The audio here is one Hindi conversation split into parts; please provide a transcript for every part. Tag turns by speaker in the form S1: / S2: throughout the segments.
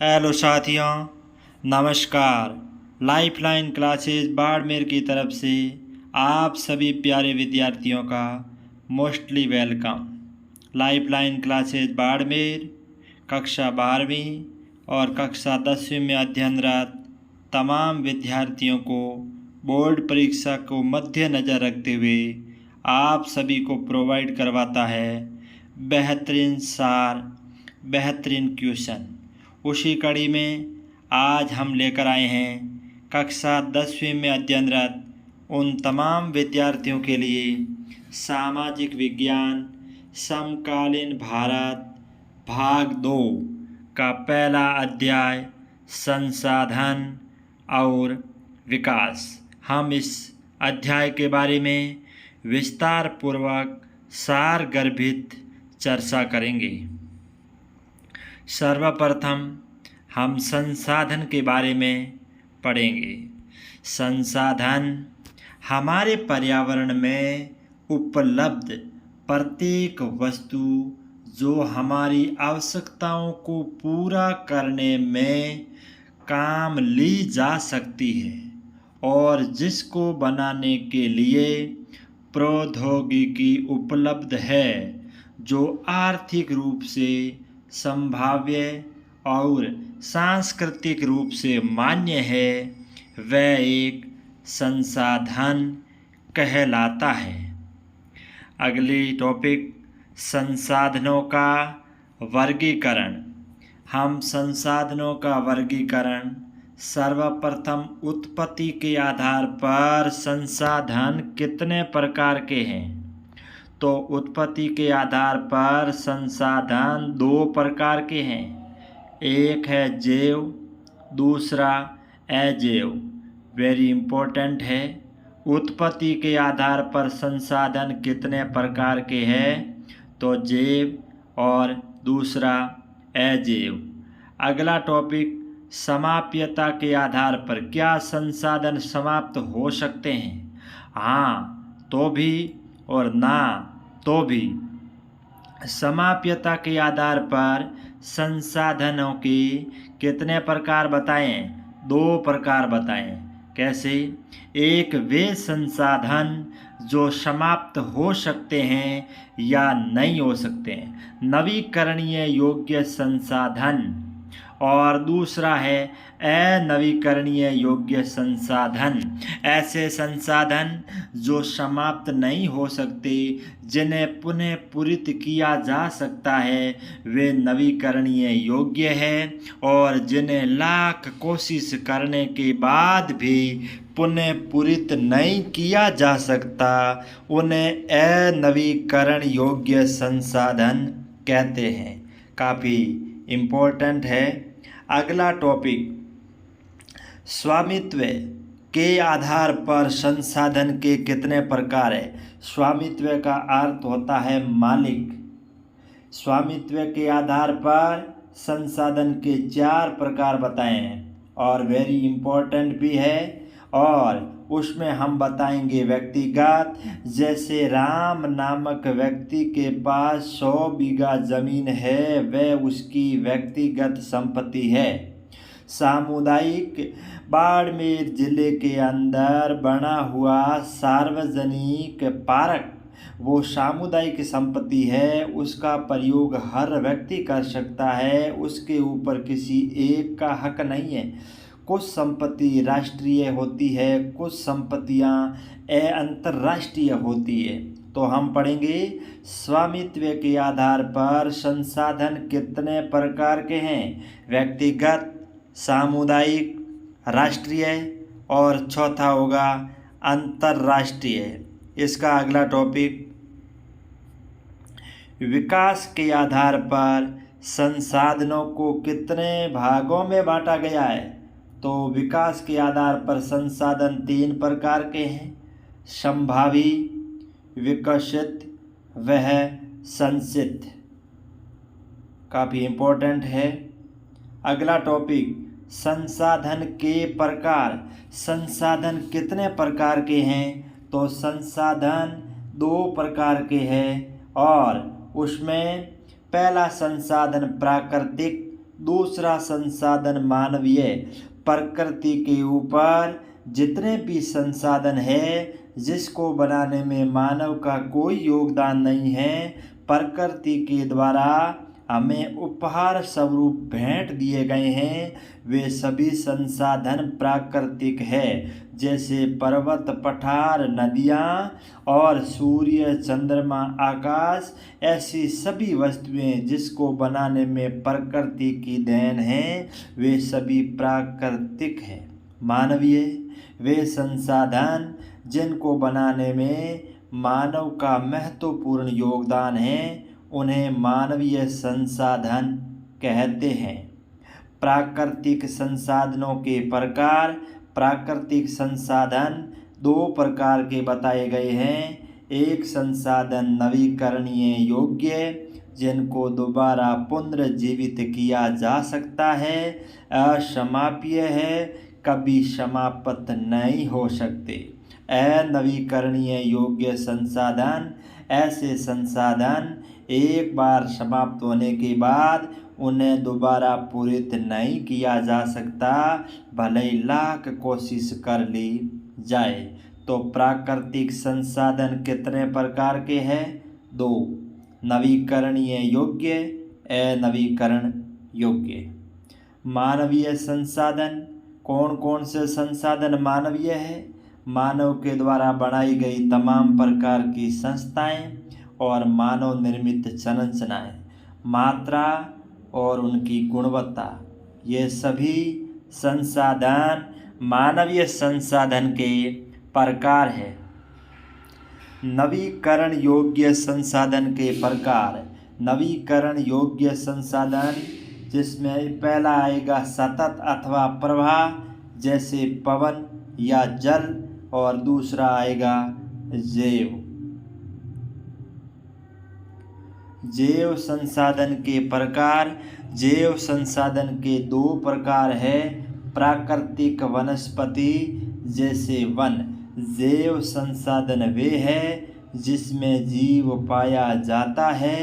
S1: हेलो साथियों, नमस्कार। लाइफलाइन क्लासेस बाड़मेर की तरफ से आप सभी प्यारे विद्यार्थियों का mostly welcome. Lifeline classes Barmer कक्षा 12वीं और कक्षा 10वीं में अध्ययनरत तमाम विद्यार्थियों को बोर्ड परीक्षा को मद्देनज़र रखते हुए आप सभी को प्रोवाइड करवाता है बेहतरीन सार, बेहतरीन क्वेश्चन। उसी कड़ी में आज हम लेकर आए हैं कक्षा 10वीं में अध्ययनरत उन तमाम विद्यार्थियों के लिए सामाजिक विज्ञान समकालीन भारत भाग 2 का पहला अध्याय संसाधन और विकास। हम इस अध्याय के बारे में विस्तार पूर्वक सारगर्भित चर्चा करेंगे। सर्वप्रथम हम संसाधन के बारे में पढ़ेंगे। संसाधन हमारे पर्यावरण में उपलब्ध प्रत्येक वस्तु जो हमारी आवश्यकताओं को पूरा करने में काम ली जा सकती है और जिसको बनाने के लिए प्रौद्योगिकी उपलब्ध है, जो आर्थिक रूप से संभाव्य और सांस्कृतिक रूप से मान्य है, वह एक संसाधन कहलाता है। अगली टॉपिक संसाधनों का वर्गीकरण। हम संसाधनों का वर्गीकरण सर्वप्रथम उत्पत्ति के आधार पर संसाधन कितने प्रकार के हैं, तो उत्पत्ति के आधार पर संसाधन 2 प्रकार के हैं। एक है जैव, दूसरा अजैव। वेरी इम्पोर्टेंट है। उत्पत्ति के आधार पर संसाधन कितने प्रकार के हैं, तो जैव और दूसरा अजैव। अगला टॉपिक समाप्यता के आधार पर क्या संसाधन समाप्त हो सकते हैं? हाँ तो भी और ना तो भी। समाप्यता के आधार पर संसाधनों के कितने प्रकार बताएं? 2 प्रकार बताएं। कैसे? एक वे संसाधन जो समाप्त हो सकते हैं या नहीं हो सकते हैं, नवीकरणीय योग्य संसाधन, और दूसरा है अनवीकरणीय योग्य संसाधन। ऐसे संसाधन जो समाप्त नहीं हो सकते, जिन्हें पुनः पूरित किया जा सकता है, वे नवीकरणीय योग्य है, और जिन्हें लाख कोशिश करने के बाद भी पुनः पूरित नहीं किया जा सकता, उन्हें अनवीकरण योग्य संसाधन कहते हैं। काफ़ी इम्पोर्टेंट है। अगला टॉपिक स्वामित्व के आधार पर संसाधन के कितने प्रकार है? स्वामित्व का अर्थ होता है मालिक। स्वामित्व के आधार पर संसाधन के 4 प्रकार बताए हैं और वेरी इम्पोर्टेंट भी है। और उसमें हम बताएंगे व्यक्तिगत, जैसे राम नामक व्यक्ति के पास 100 बीघा जमीन है, वह उसकी व्यक्तिगत संपत्ति है। सामुदायिक, बाड़मेर जिले के अंदर बना हुआ सार्वजनिक पार्क वो सामुदायिक संपत्ति है, उसका प्रयोग हर व्यक्ति कर सकता है, उसके ऊपर किसी एक का हक नहीं है। कुछ संपत्ति राष्ट्रीय होती है, कुछ संपत्तियां अंतर्राष्ट्रीय होती है। तो हम पढ़ेंगे स्वामित्व के आधार पर संसाधन कितने प्रकार के हैं? व्यक्तिगत, सामुदायिक, राष्ट्रीय, और चौथा होगा अंतर्राष्ट्रीय। इसका अगला टॉपिक विकास के आधार पर संसाधनों को कितने भागों में बांटा गया है? तो विकास के आधार पर संसाधन 3 प्रकार के हैं। संभावी, विकसित, वह संचित। काफ़ी इम्पोर्टेंट है। अगला टॉपिक संसाधन के प्रकार। संसाधन कितने प्रकार के हैं? तो संसाधन 2 प्रकार के हैं और उसमें पहला संसाधन प्राकृतिक, दूसरा संसाधन मानवीय प्रकृति के ऊपर जितने भी संसाधन है जिसको बनाने में मानव का कोई योगदान नहीं है, प्रकृति के द्वारा हमें उपहार स्वरूप भेंट दिए गए हैं, वे सभी संसाधन प्राकृतिक है। जैसे पर्वत, पठार, नदियाँ और सूर्य, चंद्रमा, आकाश, ऐसी सभी वस्तुएं जिसको बनाने में प्रकृति की देन है, वे सभी प्राकृतिक है। मानवीय वे संसाधन जिनको बनाने में मानव का महत्वपूर्ण योगदान है, उन्हें मानवीय संसाधन कहते हैं। प्राकृतिक संसाधनों के प्रकार। प्राकृतिक संसाधन दो प्रकार के बताए गए हैं। एक संसाधन नवीकरणीय योग्य, जिनको दोबारा पुनर्जीवित किया जा सकता है, अक्षमापीय है, कभी समाप्त नहीं हो सकते। अनवीकरणीय योग्य संसाधन ऐसे संसाधन एक बार समाप्त होने के बाद उन्हें दोबारा पूरित नहीं किया जा सकता, भले ही लाख कोशिश कर ली जाए। तो प्राकृतिक संसाधन कितने प्रकार के हैं? दो, नवीकरणीय योग्य, अनवीकरण योग्य। मानवीय संसाधन कौन कौन से संसाधन मानवीय है? मानव के द्वारा बनाई गई तमाम प्रकार की संस्थाएं और मानव निर्मित संरचनाएं, मात्रा और उनकी गुणवत्ता, ये सभी संसाधन मानवीय संसाधन के प्रकार है। नवीकरण योग्य संसाधन के प्रकार। नवीकरण योग्य संसाधन जिसमें पहला आएगा सतत अथवा प्रवाह, जैसे पवन या जल, और दूसरा आएगा जैव। जैव संसाधन के प्रकार। जैव संसाधन के दो प्रकार है। प्राकृतिक वनस्पति जैसे वन। जैव संसाधन वे है जिसमें जीव पाया जाता है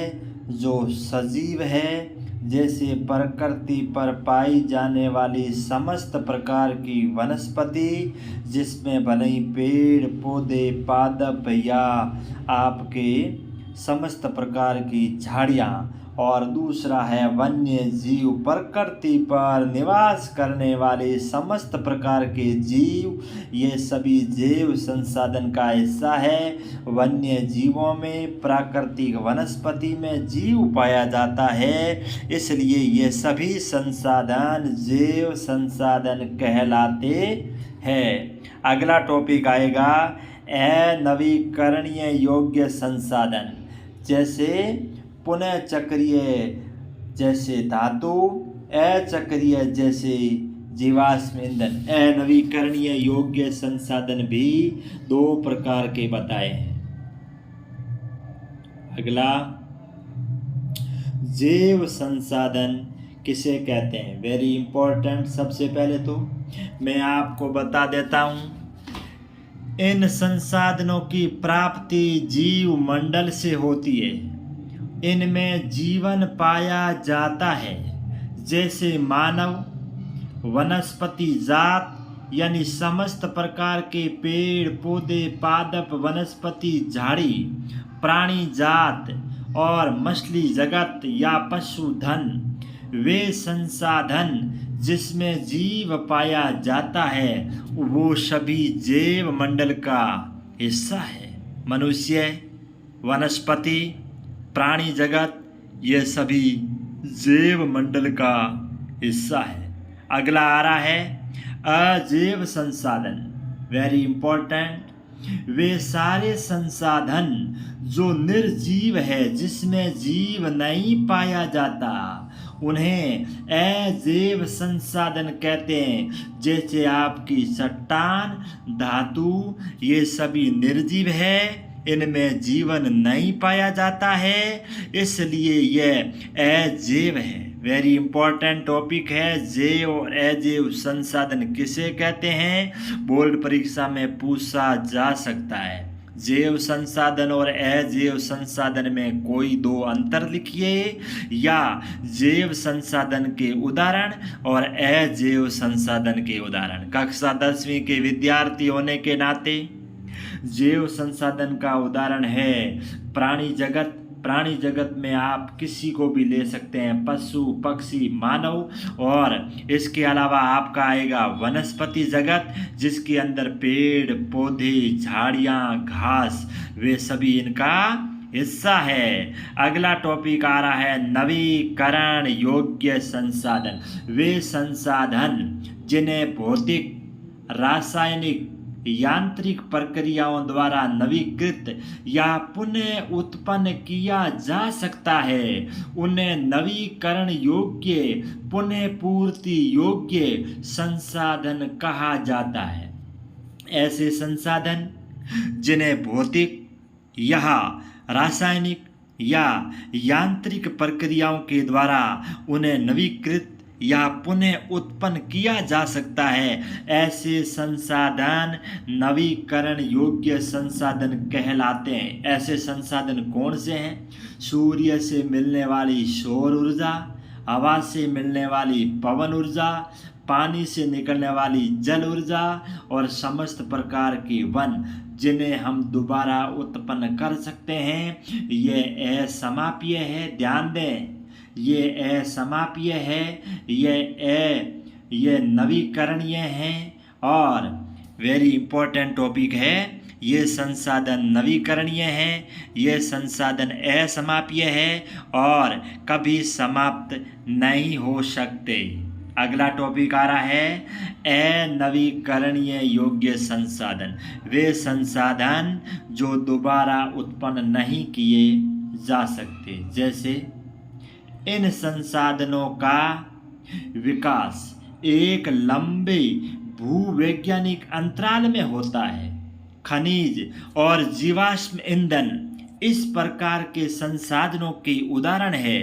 S1: जो सजीव है, जैसे प्रकृति पर पाई जाने वाली समस्त प्रकार की वनस्पति, जिसमें भले ही पेड़ पौधे, पादप या आपके समस्त प्रकार की झाड़ियाँ। और दूसरा है वन्य जीव, प्रकृति पर निवास करने वाले समस्त प्रकार के जीव, ये सभी जैव संसाधन का हिस्सा है। वन्य जीवों में, प्राकृतिक वनस्पति में जीव पाया जाता है, इसलिए ये सभी संसाधन जैव संसाधन कहलाते हैं। अगला टॉपिक आएगा अनवीकरणीय योग्य संसाधन, जैसे पुनः चक्रीय जैसे धातु, अचक्रीय जैसे जीवाश्म ईंधन। अनवीकरणीय योग्य संसाधन भी दो प्रकार के बताए हैं। अगला जैव संसाधन किसे कहते हैं? Very important. सबसे पहले तो मैं आपको बता देता हूँ, इन संसाधनों की प्राप्ति जीव मंडल से होती है। इनमें जीवन पाया जाता है, जैसे मानव, वनस्पति जात यानी समस्त प्रकार के पेड़ पौधे, पादप, वनस्पति, झाड़ी, प्राणी जात और मछली जगत या पशुधन। वे संसाधन जिसमें जीव पाया जाता है वो सभी जैव मंडल का हिस्सा है। मनुष्य, वनस्पति, प्राणी जगत, ये सभी जैव मंडल का हिस्सा है। अगला आ रहा है अजैव संसाधन। Very important. वे सारे संसाधन जो निर्जीव है, जिसमें जीव नहीं पाया जाता, उन्हें अजैव संसाधन कहते हैं। जैसे आपकी चट्टान, धातु, ये सभी निर्जीव है, इनमें जीवन नहीं पाया जाता है, इसलिए यह अजैव है। वेरी इंपॉर्टेंट टॉपिक है। जैव और अजैव संसाधन किसे कहते हैं? बोर्ड परीक्षा में पूछा जा सकता है। जैव संसाधन और अजैव संसाधन में कोई दो अंतर लिखिए, या जैव संसाधन के उदाहरण और अजैव संसाधन के उदाहरण। कक्षा 10वीं के विद्यार्थी होने के नाते जैव संसाधन का उदाहरण है प्राणी जगत। प्राणी जगत में आप किसी को भी ले सकते हैं, पशु पक्षी मानव, और इसके अलावा आपका आएगा वनस्पति जगत, जिसके अंदर पेड़ पौधे झाड़ियाँ घास वे सभी इनका हिस्सा है। अगला टॉपिक आ रहा है नवीकरण योग्य संसाधन। वे संसाधन जिन्हें भौतिक रासायनिक यांत्रिक प्रक्रियाओं द्वारा नवीकृत या पुनः उत्पन्न किया जा सकता है, उन्हें नवीकरण योग्य पुनः पूर्ति योग्य संसाधन कहा जाता है। ऐसे संसाधन जिन्हें भौतिक या रासायनिक या यांत्रिक प्रक्रियाओं के द्वारा उन्हें नवीकृत या पुनः उत्पन्न किया जा सकता है, ऐसे संसाधन नवीकरण योग्य संसाधन कहलाते हैं। ऐसे संसाधन कौन से हैं? सूर्य से मिलने वाली सौर ऊर्जा, हवा से मिलने वाली पवन ऊर्जा, पानी से निकलने वाली जल ऊर्जा और समस्त प्रकार के वन जिन्हें हम दोबारा उत्पन्न कर सकते हैं। ये असमाप्य है, ध्यान दें, ये असमाप्य है, ये नवीकरणीय है, और वेरी इंपॉर्टेंट टॉपिक है, ये संसाधन नवीकरणीय है, ये संसाधन असमाप्य है और कभी समाप्त नहीं हो सकते। अगला टॉपिक आ रहा है अनवीकरणीय योग्य संसाधन। वे संसाधन जो दोबारा उत्पन्न नहीं किए जा सकते, जैसे इन संसाधनों का विकास एक लंबे भूवैज्ञानिक अंतराल में होता है। खनिज और जीवाश्म ईंधन इस प्रकार के संसाधनों के उदाहरण है।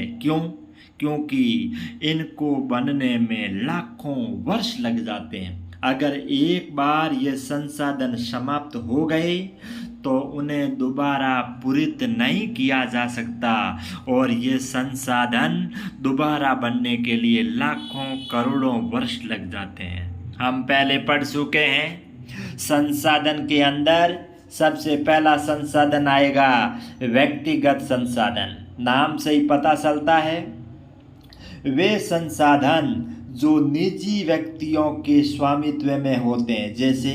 S1: क्योंकि इनको बनने में लाखों वर्ष लग जाते हैं। अगर एक बार ये संसाधन समाप्त हो गए तो उन्हें दोबारा पूरित नहीं किया जा सकता, और ये संसाधन दोबारा बनने के लिए लाखों करोड़ों वर्ष लग जाते हैं। हम पहले पढ़ चुके हैं। संसाधन के अंदर सबसे पहला संसाधन आएगा व्यक्तिगत संसाधन। नाम से ही पता चलता है, वे संसाधन जो निजी व्यक्तियों के स्वामित्व में होते हैं। जैसे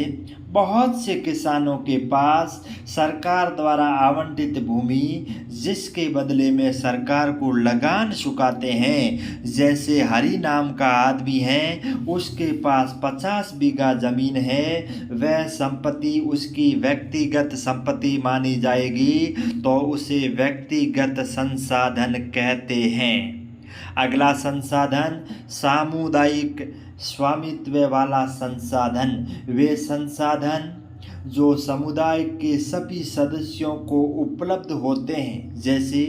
S1: बहुत से किसानों के पास सरकार द्वारा आवंटित भूमि, जिसके बदले में सरकार को लगान चुकाते हैं। जैसे हरि नाम का आदमी है, उसके पास 50 बीघा जमीन है, वह संपत्ति उसकी व्यक्तिगत संपत्ति मानी जाएगी, तो उसे व्यक्तिगत संसाधन कहते हैं। अगला संसाधन सामुदायिक स्वामित्व वाला संसाधन। वे संसाधन जो समुदाय के सभी सदस्यों को उपलब्ध होते हैं। जैसे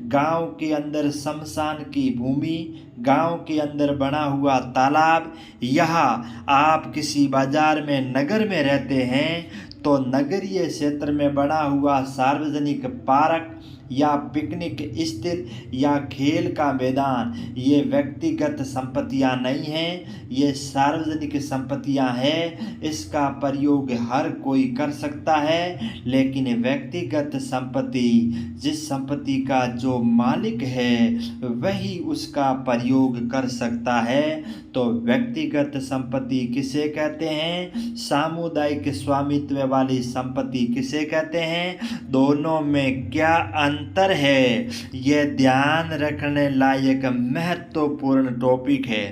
S1: गांव के अंदर शमशान की भूमि, गांव के अंदर बना हुआ तालाब, यहाँ आप किसी बाजार में नगर में रहते हैं तो नगरीय क्षेत्र में बना हुआ सार्वजनिक पार्क या पिकनिक स्थित या खेल का मैदान, ये व्यक्तिगत संपत्तियां नहीं हैं, ये सार्वजनिक संपत्तियां हैं। इसका प्रयोग हर कोई कर सकता है, लेकिन व्यक्तिगत संपत्ति, जिस संपत्ति का जो मालिक है वही उसका प्रयोग कर सकता है। तो व्यक्तिगत संपत्ति किसे कहते हैं? सामुदायिक स्वामित्व वाली संपत्ति किसे कहते हैं? दोनों में क्या अंतर है, यह ध्यान रखने लायक महत्वपूर्ण टॉपिक है।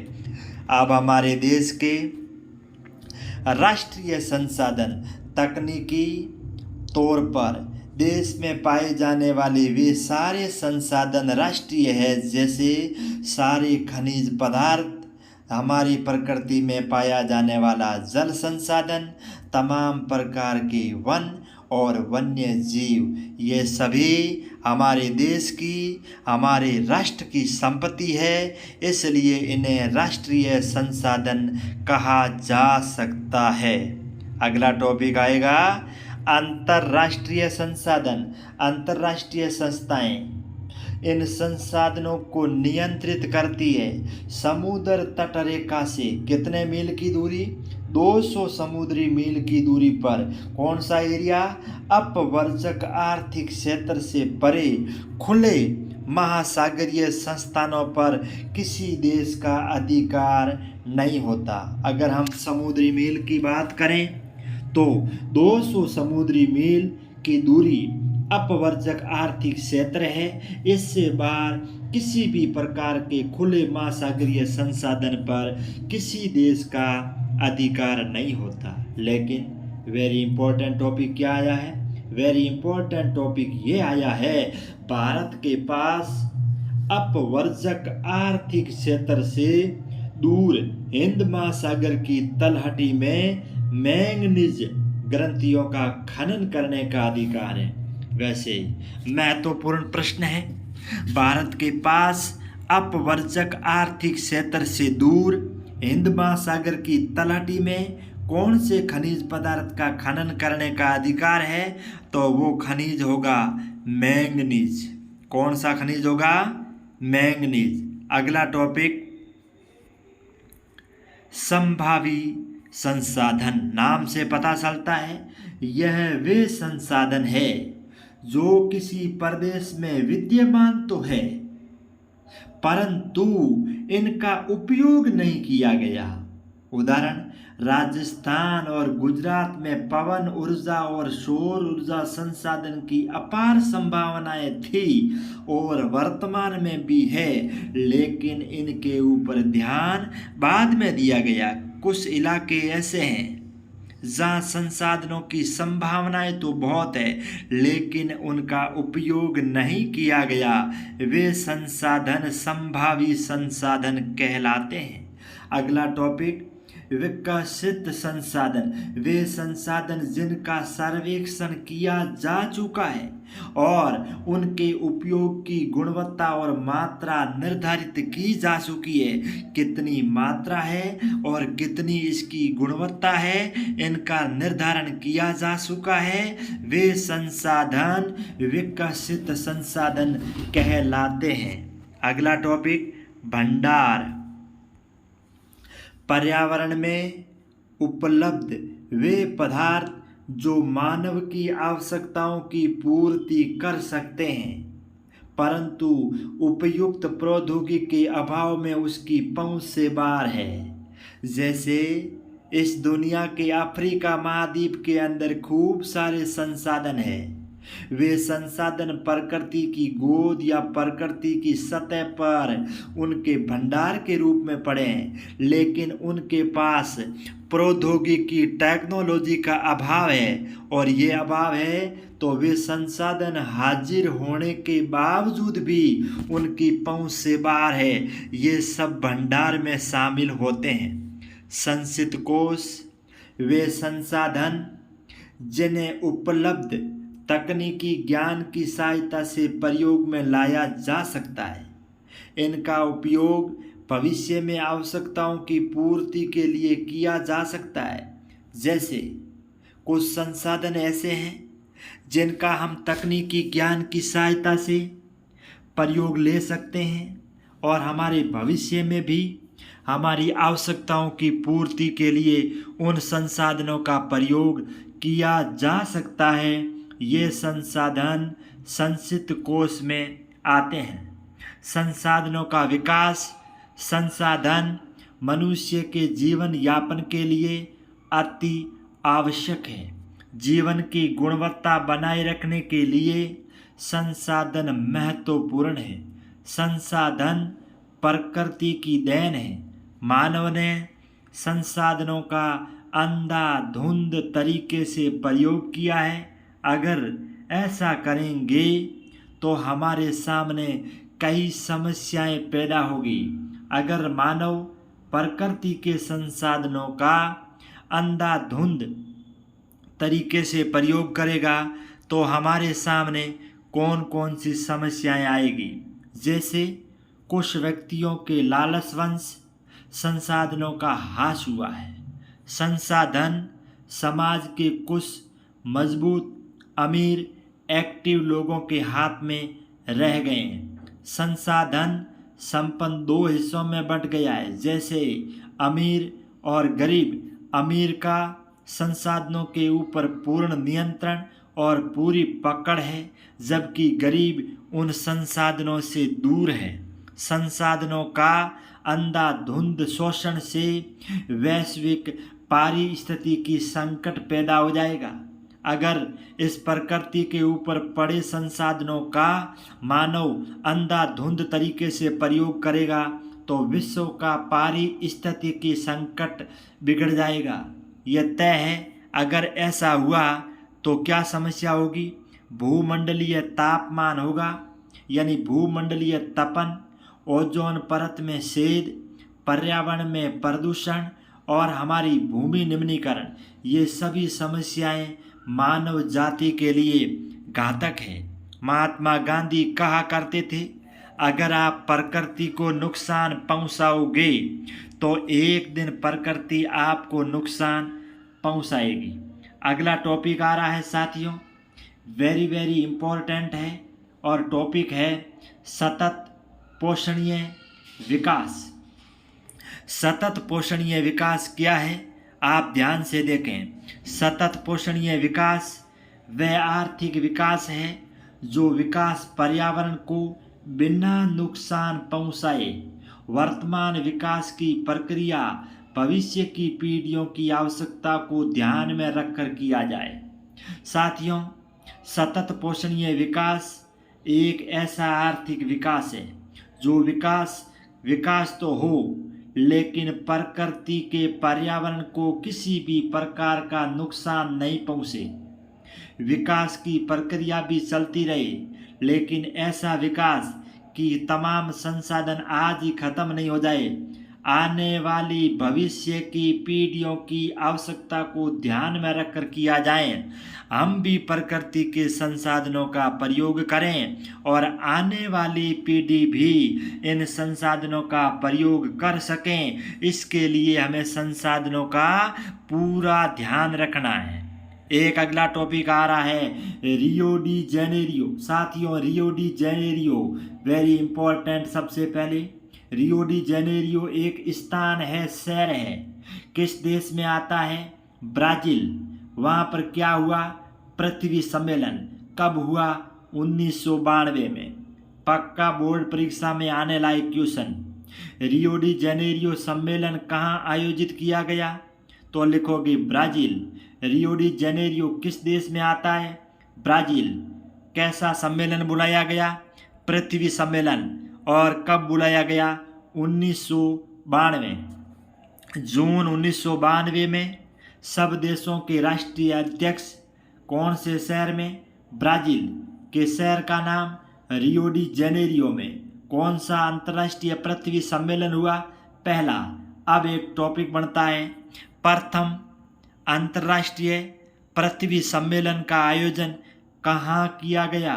S1: अब हमारे देश के राष्ट्रीय संसाधन तकनीकी तौर पर देश में पाए जाने वाले वे सारे संसाधन राष्ट्रीय है। जैसे सारे खनिज पदार्थ, हमारी प्रकृति में पाया जाने वाला जल संसाधन, तमाम प्रकार के वन और वन्य जीव, ये सभी हमारे देश की, हमारे राष्ट्र की संपत्ति है। इसलिए इन्हें राष्ट्रीय संसाधन कहा जा सकता है। अगला टॉपिक आएगा अंतर्राष्ट्रीय संसाधन, अंतर्राष्ट्रीय संस्थाएं इन संसाधनों को नियंत्रित करती है। समुद्र तट रेखा से कितने मील की दूरी? 200 समुद्री मील की दूरी पर कौन सा एरिया? अपवर्जक आर्थिक क्षेत्र से परे खुले महासागरीय संस्थानों पर किसी देश का अधिकार नहीं होता। अगर हम समुद्री मील की बात करें तो 200 समुद्री मील की दूरी अपवर्जक आर्थिक क्षेत्र है। इससे बाहर किसी भी प्रकार के खुले महासागरीय संसाधन पर किसी देश का अधिकार नहीं होता। लेकिन वेरी इंपॉर्टेंट टॉपिक क्या आया है? वेरी इंपॉर्टेंट टॉपिक ये आया है, भारत के पास अपवर्जक आर्थिक क्षेत्र से दूर हिंद महासागर की तलहटी में मैंगनीज ग्रंथियों का खनन करने का अधिकार है। वैसे महत्वपूर्ण प्रश्न है, भारत के पास अपवर्जक आर्थिक क्षेत्र से दूर हिंद महासागर की तलहटी में कौन से खनिज पदार्थ का खनन करने का अधिकार है? तो वो खनिज होगा मैंगनीज। कौन सा खनिज होगा? मैंगनीज। अगला टॉपिक, संभावी संसाधन। नाम से पता चलता है यह वे संसाधन है जो किसी प्रदेश में विद्यमान तो है परंतु इनका उपयोग नहीं किया गया। उदाहरण, राजस्थान और गुजरात में पवन ऊर्जा और सौर ऊर्जा संसाधन की अपार संभावनाएं थी और वर्तमान में भी है, लेकिन इनके ऊपर ध्यान बाद में दिया गया। कुछ इलाके ऐसे हैं जहाँ संसाधनों की संभावनाएं तो बहुत है लेकिन उनका उपयोग नहीं किया गया। वे संसाधन संभावी संसाधन कहलाते हैं। अगला टॉपिक, विकसित संसाधन। वे संसाधन जिनका सर्वेक्षण किया जा चुका है और उनके उपयोग की गुणवत्ता और मात्रा निर्धारित की जा चुकी है। कितनी मात्रा है और कितनी इसकी गुणवत्ता है, इनका निर्धारण किया जा चुका है। वे संसाधन विकसित संसाधन कहलाते हैं। अगला टॉपिक, भंडार। पर्यावरण में उपलब्ध वे पदार्थ जो मानव की आवश्यकताओं की पूर्ति कर सकते हैं परंतु उपयुक्त प्रौद्योगिकी के अभाव में उसकी पहुंच से बाहर है। जैसे इस दुनिया के अफ्रीका महाद्वीप के अंदर खूब सारे संसाधन हैं। वे संसाधन प्रकृति की गोद या प्रकृति की सतह पर उनके भंडार के रूप में पड़े हैं, लेकिन उनके पास प्रौद्योगिकी टेक्नोलॉजी का अभाव है और ये अभाव है तो वे संसाधन हाजिर होने के बावजूद भी उनकी पहुंच से बाहर है। ये सब भंडार में शामिल होते हैं। संचित कोष वे संसाधन जिन्हें उपलब्ध तकनीकी ज्ञान की सहायता से प्रयोग में लाया जा सकता है। इनका उपयोग भविष्य में आवश्यकताओं की पूर्ति के लिए किया जा सकता है। जैसे कुछ संसाधन ऐसे हैं जिनका हम तकनीकी ज्ञान की सहायता से प्रयोग ले सकते हैं और हमारे भविष्य में भी हमारी आवश्यकताओं की पूर्ति के लिए उन संसाधनों का प्रयोग किया जा सकता है। ये संसाधन संचित कोष में आते हैं। संसाधनों का विकास, संसाधन मनुष्य के जीवन यापन के लिए अति आवश्यक है। जीवन की गुणवत्ता बनाए रखने के लिए संसाधन महत्वपूर्ण है। संसाधन प्रकृति की देन है। मानव ने संसाधनों का अंधाधुंध तरीके से प्रयोग किया है। अगर ऐसा करेंगे तो हमारे सामने कई समस्याएं पैदा होगी। अगर मानव प्रकृति के संसाधनों का अंधाधुंध तरीके से प्रयोग करेगा तो हमारे सामने कौन कौन सी समस्याएं आएगी। जैसे कुछ व्यक्तियों के लालचवश संसाधनों का ह्रास हुआ है। संसाधन समाज के कुछ मजबूत, अमीर, एक्टिव लोगों के हाथ में रह गए हैं। संसाधन संपन्न दो हिस्सों में बंट गया है, जैसे अमीर और गरीब। अमीर का संसाधनों के ऊपर पूर्ण नियंत्रण और पूरी पकड़ है, जबकि गरीब उन संसाधनों से दूर है। संसाधनों का अंधाधुंध शोषण से वैश्विक पारिस्थितिकी संकट पैदा हो जाएगा। अगर इस प्रकृति के ऊपर पड़े संसाधनों का मानव अंधाधुंध तरीके से प्रयोग करेगा तो विश्व का पारिस्थितिकी संकट बिगड़ जाएगा। यह तय है। अगर ऐसा हुआ तो क्या समस्या होगी? भूमंडलीय तापमान होगा, यानी भूमंडलीय तपन, ओजोन परत में छेद, पर्यावरण में प्रदूषण और हमारी भूमि निम्नीकरण। ये सभी समस्याएं मानव जाति के लिए घातक है। महात्मा गांधी कहा करते थे, अगर आप प्रकृति को नुकसान पहुंचाओगे तो एक दिन प्रकृति आपको नुकसान पहुंचाएगी। अगला टॉपिक आ रहा है साथियों, वेरी वेरी इम्पोर्टेंट है, और टॉपिक है सतत पोषणीय विकास। सतत पोषणीय विकास क्या है? आप ध्यान से देखें। सतत पोषणीय विकास वह आर्थिक विकास है जो विकास पर्यावरण को बिना नुकसान पहुंचाए। वर्तमान विकास की प्रक्रिया भविष्य की पीढ़ियों की आवश्यकता को ध्यान में रखकर किया जाए। साथियों, सतत पोषणीय विकास एक ऐसा आर्थिक विकास है जो विकास तो हो, लेकिन प्रकृति के पर्यावरण को किसी भी प्रकार का नुकसान नहीं पहुँचे। विकास की प्रक्रिया भी चलती रहे, लेकिन ऐसा विकास कि तमाम संसाधन आज ही खत्म नहीं हो जाए। आने वाली भविष्य की पीढ़ियों की आवश्यकता को ध्यान में रखकर किया जाए। हम भी प्रकृति के संसाधनों का प्रयोग करें और आने वाली पीढ़ी भी इन संसाधनों का प्रयोग कर सकें। इसके लिए हमें संसाधनों का पूरा ध्यान रखना है। एक अगला टॉपिक आ रहा है रियो डी जेनेरियो। साथियों, Rio de Janeiro very important. सबसे पहले रियो डी जेनेरियो एक स्थान है, शहर है। किस देश में आता है? ब्राज़ील। वहाँ पर क्या हुआ? पृथ्वी सम्मेलन। कब हुआ? 1992 में। पक्का बोर्ड परीक्षा में आने लायक क्वेश्चन। रियो डी जेनेरियो सम्मेलन कहाँ आयोजित किया गया? तो लिखोगे ब्राज़ील। रियो डी जेनेरियो किस देश में आता है? ब्राज़ील। कैसा सम्मेलन बुलाया गया? पृथ्वी सम्मेलन। और कब बुलाया गया? 1992। जून 1992 में। सब देशों के राष्ट्रीय अध्यक्ष कौन से शहर में? ब्राज़ील के शहर का नाम रियो डी जेनेरियो में। कौन सा अंतर्राष्ट्रीय पृथ्वी सम्मेलन हुआ? पहला। अब एक टॉपिक बनता है, प्रथम अंतर्राष्ट्रीय पृथ्वी सम्मेलन का आयोजन कहाँ किया गया?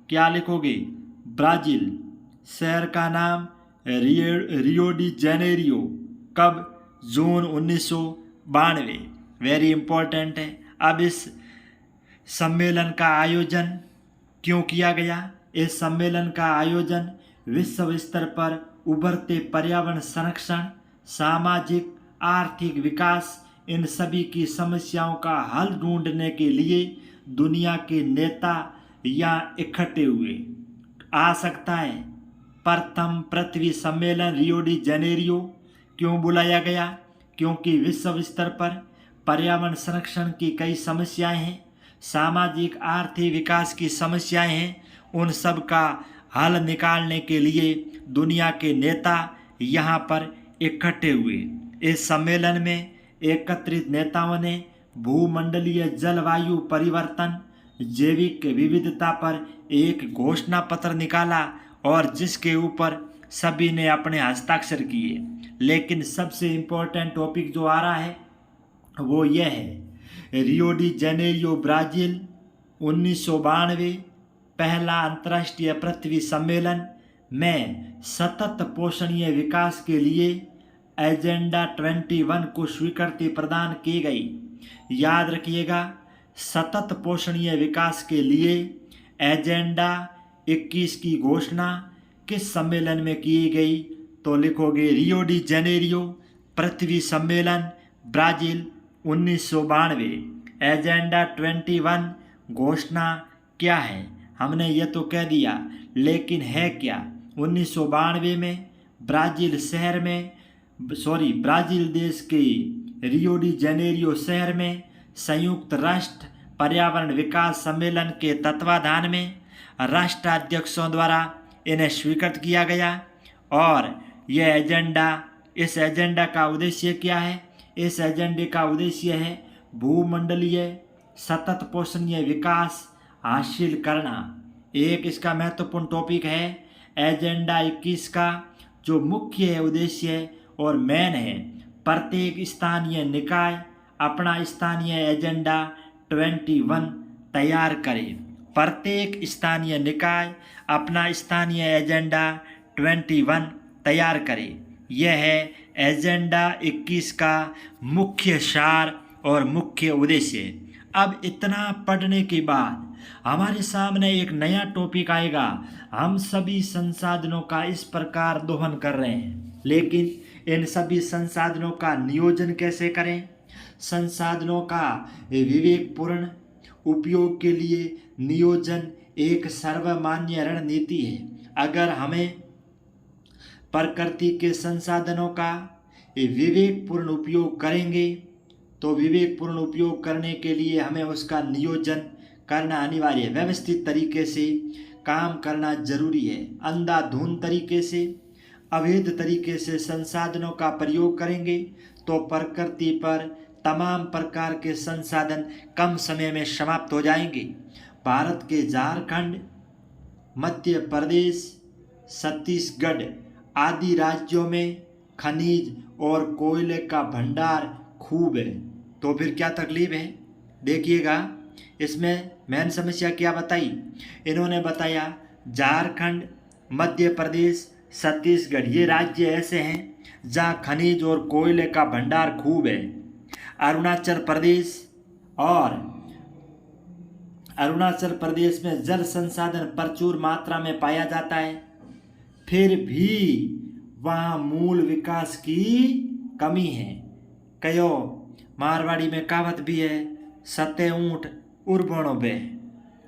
S1: क्या लिखोगे? ब्राज़ील। शहर का नाम रियो डी जेनेरियो। कब? जून 1992। वेरी इंपॉर्टेंट है। अब इस सम्मेलन का आयोजन क्यों किया गया? इस सम्मेलन का आयोजन विश्व स्तर पर उभरते पर्यावरण संरक्षण, सामाजिक आर्थिक विकास, इन सभी की समस्याओं का हल ढूंढने के लिए दुनिया के नेता यहाँ इकट्ठे हुए। आ सकता है। प्रथम पृथ्वी सम्मेलन रियो डी जेनेरियो क्यों बुलाया गया? क्योंकि विश्व स्तर पर पर्यावरण संरक्षण की कई समस्याएं हैं, सामाजिक आर्थिक विकास की समस्याएं हैं। उन सब का हल निकालने के लिए दुनिया के नेता यहाँ पर इकट्ठे हुए। इस सम्मेलन में एकत्रित नेताओं ने भूमंडलीय जलवायु परिवर्तन, जैविक विविधता पर एक घोषणा पत्र निकाला और जिसके ऊपर सभी ने अपने हस्ताक्षर किए। लेकिन सबसे इम्पोर्टेंट टॉपिक जो आ रहा है वो यह है, रियो डी जेनेरियो ब्राज़ील 1992 पहला अंतर्राष्ट्रीय पृथ्वी सम्मेलन में सतत पोषणीय विकास के लिए एजेंडा 21 को स्वीकृति प्रदान की गई। याद रखिएगा, सतत पोषणीय विकास के लिए एजेंडा 21 की घोषणा किस सम्मेलन में की गई? तो लिखोगे रियो डी जेनेरियो पृथ्वी सम्मेलन ब्राज़ील 1992। एजेंडा 21 घोषणा क्या है? हमने ये तो कह दिया, लेकिन है क्या? 1992 में ब्राज़ील देश के रियो डी जेनेरियो शहर में संयुक्त राष्ट्र पर्यावरण विकास सम्मेलन के तत्वाधान में राष्ट्राध्यक्षों द्वारा इन्हें स्वीकृत किया गया। और इस एजेंडा का उद्देश्य क्या है? इस एजेंडे का उद्देश्य है भूमंडलीय सतत पोषणीय विकास हासिल करना। एक इसका महत्वपूर्ण टॉपिक है एजेंडा 21 का जो मुख्य उद्देश्य और मेन है, प्रत्येक स्थानीय निकाय अपना स्थानीय एजेंडा 21 तैयार करे। प्रत्येक स्थानीय निकाय अपना स्थानीय एजेंडा 21 तैयार करे। यह है एजेंडा 21 का मुख्य सार और मुख्य उद्देश्य। अब इतना पढ़ने के बाद हमारे सामने एक नया टॉपिक आएगा। हम सभी संसाधनों का इस प्रकार दोहन कर रहे हैं, लेकिन इन सभी संसाधनों का नियोजन कैसे करें? संसाधनों का विवेकपूर्ण उपयोग के लिए नियोजन एक सर्वमान्य रणनीति है। अगर हमें प्रकृति के संसाधनों का विवेकपूर्ण उपयोग करेंगे तो विवेकपूर्ण उपयोग करने के लिए हमें उसका नियोजन करना अनिवार्य है। व्यवस्थित तरीके से काम करना जरूरी है। अंधाधुंध तरीके से, अवैध तरीके से संसाधनों का प्रयोग करेंगे तो प्रकृति पर तमाम प्रकार के संसाधन कम समय में समाप्त हो जाएंगे। भारत के झारखंड, मध्य प्रदेश, छत्तीसगढ़ आदि राज्यों में खनिज और कोयले का भंडार खूब है। तो फिर क्या तकलीफ है? देखिएगा इसमें मेन समस्या क्या बताई इन्होंने? बताया झारखंड, मध्य प्रदेश, छत्तीसगढ़ ये राज्य ऐसे हैं जहाँ खनिज और कोयले का भंडार खूब है। अरुणाचल प्रदेश में जल संसाधन प्रचुर मात्रा में पाया जाता है, फिर भी वहाँ मूल विकास की कमी है। कयो मारवाड़ी में कहावत भी है, सते ऊँट उर्बणों पे।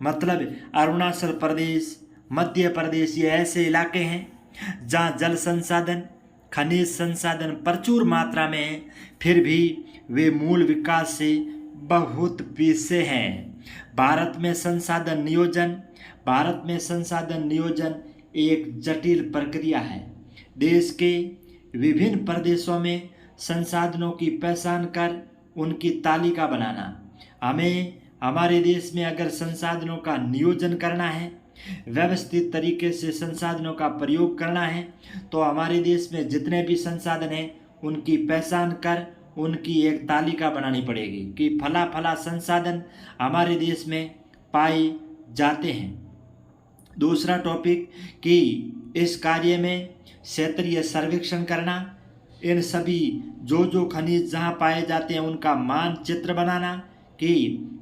S1: मतलब अरुणाचल प्रदेश, मध्य प्रदेश ये ऐसे इलाके हैं जहाँ जल संसाधन, खनिज संसाधन प्रचुर मात्रा में है, फिर भी वे मूल विकास से बहुत पीछे हैं। भारत में संसाधन नियोजन एक जटिल प्रक्रिया है। देश के विभिन्न प्रदेशों में संसाधनों की पहचान कर उनकी तालिका बनाना। हमें हमारे देश में अगर संसाधनों का नियोजन करना है, व्यवस्थित तरीके से संसाधनों का प्रयोग करना है, तो हमारे देश में जितने भी संसाधन हैं उनकी पहचान कर उनकी एक तालिका बनानी पड़ेगी कि फला संसाधन हमारे देश में पाए जाते हैं। दूसरा टॉपिक कि इस कार्य में क्षेत्रीय सर्वेक्षण करना, इन सभी जो खनिज जहाँ पाए जाते हैं उनका मानचित्र बनाना कि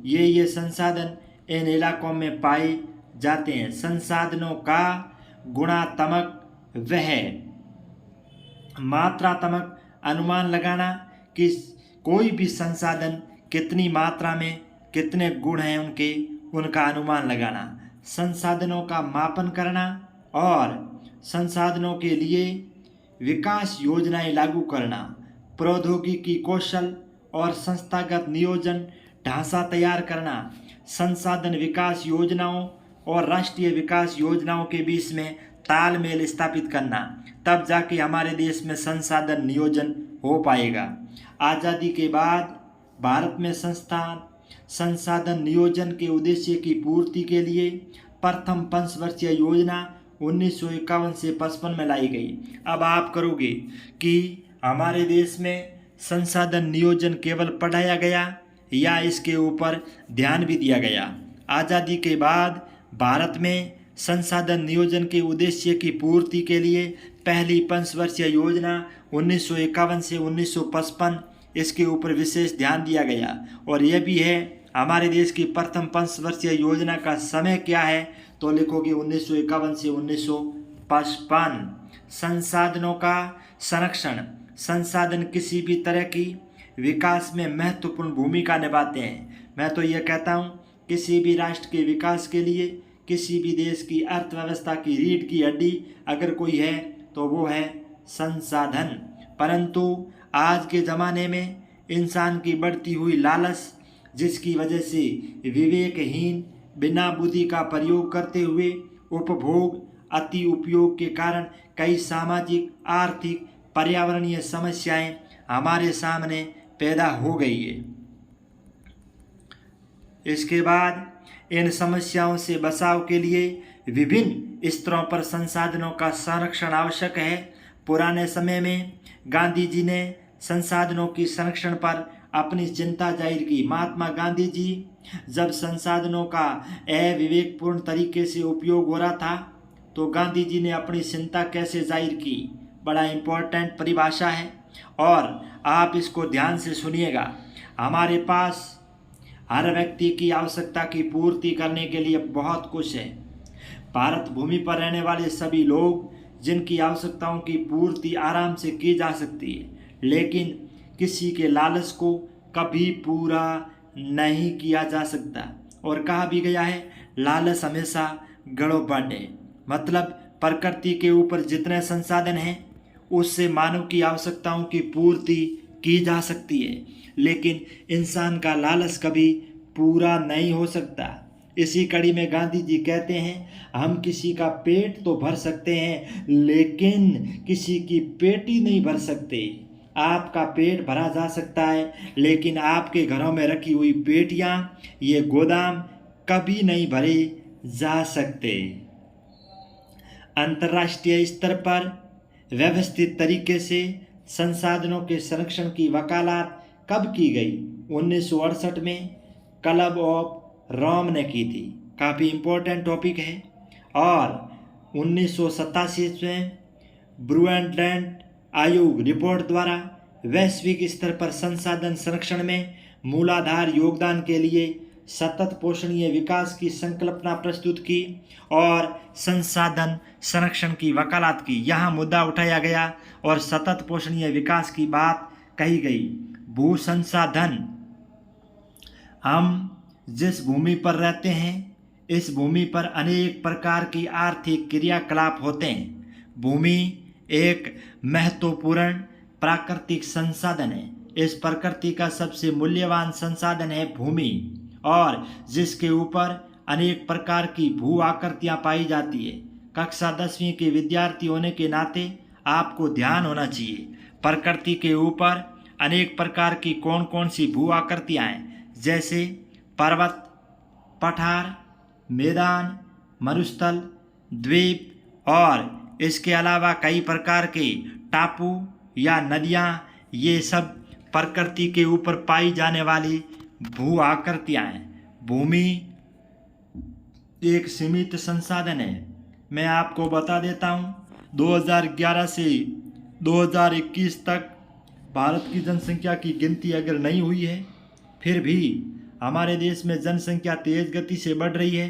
S1: ये संसाधन इन इलाकों में पाए जाते हैं। संसाधनों का गुणात्मक वह मात्रात्मक अनुमान लगाना कि कोई भी संसाधन कितनी मात्रा में कितने गुण हैं उनका अनुमान लगाना। संसाधनों का मापन करना और संसाधनों के लिए विकास योजनाएं लागू करना। प्रौद्योगिकी कौशल और संस्थागत नियोजन ढांचा तैयार करना। संसाधन विकास योजनाओं और राष्ट्रीय विकास योजनाओं के बीच में तालमेल स्थापित करना, तब जाके हमारे देश में संसाधन नियोजन हो पाएगा। आज़ादी के बाद भारत में संसाधन नियोजन के उद्देश्य की पूर्ति के लिए प्रथम पंचवर्षीय योजना 1951 से 55 में लाई गई। अब आप करोगे कि हमारे देश में संसाधन नियोजन केवल पढ़ाया गया या इसके ऊपर ध्यान भी दिया गया? आज़ादी के बाद भारत में संसाधन नियोजन के उद्देश्य की पूर्ति के लिए पहली पंचवर्षीय योजना 1951 से 1955 इसके ऊपर विशेष ध्यान दिया गया। और यह भी है हमारे देश की प्रथम पंचवर्षीय योजना का समय क्या है? तो लिखोगे 1951 से 1955। संसाधनों का संरक्षण। संसाधन किसी भी तरह की विकास में महत्वपूर्ण भूमिका निभाते हैं। मैं तो ये कहता हूँ, किसी भी राष्ट्र के विकास के लिए, किसी भी देश की अर्थव्यवस्था की रीढ़ की हड्डी अगर कोई है तो वो है संसाधन। परंतु आज के ज़माने में इंसान की बढ़ती हुई लालच, जिसकी वजह से विवेकहीन बिना बुद्धि का प्रयोग करते हुए उपभोग अति उपयोग के कारण कई सामाजिक, आर्थिक, पर्यावरणीय समस्याएं हमारे सामने पैदा हो गई है। इसके बाद इन समस्याओं से बचाव के लिए विभिन्न स्तरों पर संसाधनों का संरक्षण आवश्यक है। पुराने समय में गांधी जी ने संसाधनों की संरक्षण पर अपनी चिंता जाहिर की। महात्मा गांधी जी जब संसाधनों का अविवेकपूर्ण तरीके से उपयोग हो रहा था तो गांधी जी ने अपनी चिंता कैसे जाहिर की, बड़ा इम्पोर्टेंट परिभाषा है और आप इसको ध्यान से सुनिएगा। हमारे पास हर व्यक्ति की आवश्यकता की पूर्ति करने के लिए बहुत कुछ है। भारत भूमि पर रहने वाले सभी लोग जिनकी आवश्यकताओं की पूर्ति आराम से की जा सकती है, लेकिन किसी के लालच को कभी पूरा नहीं किया जा सकता। और कहा भी गया है, लालच हमेशा गड़ो बांटे। मतलब प्रकृति के ऊपर जितने संसाधन हैं उससे मानव की आवश्यकताओं की पूर्ति की जा सकती है, लेकिन इंसान का लालच कभी पूरा नहीं हो सकता। इसी कड़ी में गांधी जी कहते हैं, हम किसी का पेट तो भर सकते हैं लेकिन किसी की पेटी नहीं भर सकते। आपका पेट भरा जा सकता है, लेकिन आपके घरों में रखी हुई पेटियां, ये गोदाम कभी नहीं भरे जा सकते। अंतर्राष्ट्रीय स्तर पर व्यवस्थित तरीके से संसाधनों के संरक्षण की वकालत कब की गई? 1968 में क्लब ऑफ रोम ने की थी। काफ़ी इम्पोर्टेंट टॉपिक है। और 1987 में ब्रुएंडलैंड आयोग रिपोर्ट द्वारा वैश्विक स्तर पर संसाधन संरक्षण में मूलाधार योगदान के लिए सतत पोषणीय विकास की संकल्पना प्रस्तुत की और संसाधन संरक्षण की वकालत की। यहाँ मुद्दा उठाया गया और सतत पोषणीय विकास की बात कही गई। भू संसाधन, हम जिस भूमि पर रहते हैं इस भूमि पर अनेक प्रकार की आर्थिक क्रियाकलाप होते हैं। भूमि एक महत्वपूर्ण प्राकृतिक संसाधन है। इस प्रकृति का सबसे मूल्यवान संसाधन है भूमि, और जिसके ऊपर अनेक प्रकार की भू आकृतियाँ पाई जाती है। कक्षा 10वीं के विद्यार्थी होने के नाते आपको ध्यान होना चाहिए, प्रकृति के ऊपर अनेक प्रकार की कौन कौन सी भू आकृतियाँ हैं, जैसे पर्वत, पठार, मैदान, मरुस्थल, द्वीप और इसके अलावा कई प्रकार के टापू या नदियाँ, ये सब प्रकृति के ऊपर पाई जाने वाली भू आकृतियाँ हैं। भूमि एक सीमित संसाधन है। मैं आपको बता देता हूँ, 2011 से 2021 तक भारत की जनसंख्या की गिनती अगर नहीं हुई है, फिर भी हमारे देश में जनसंख्या तेज़ गति से बढ़ रही है।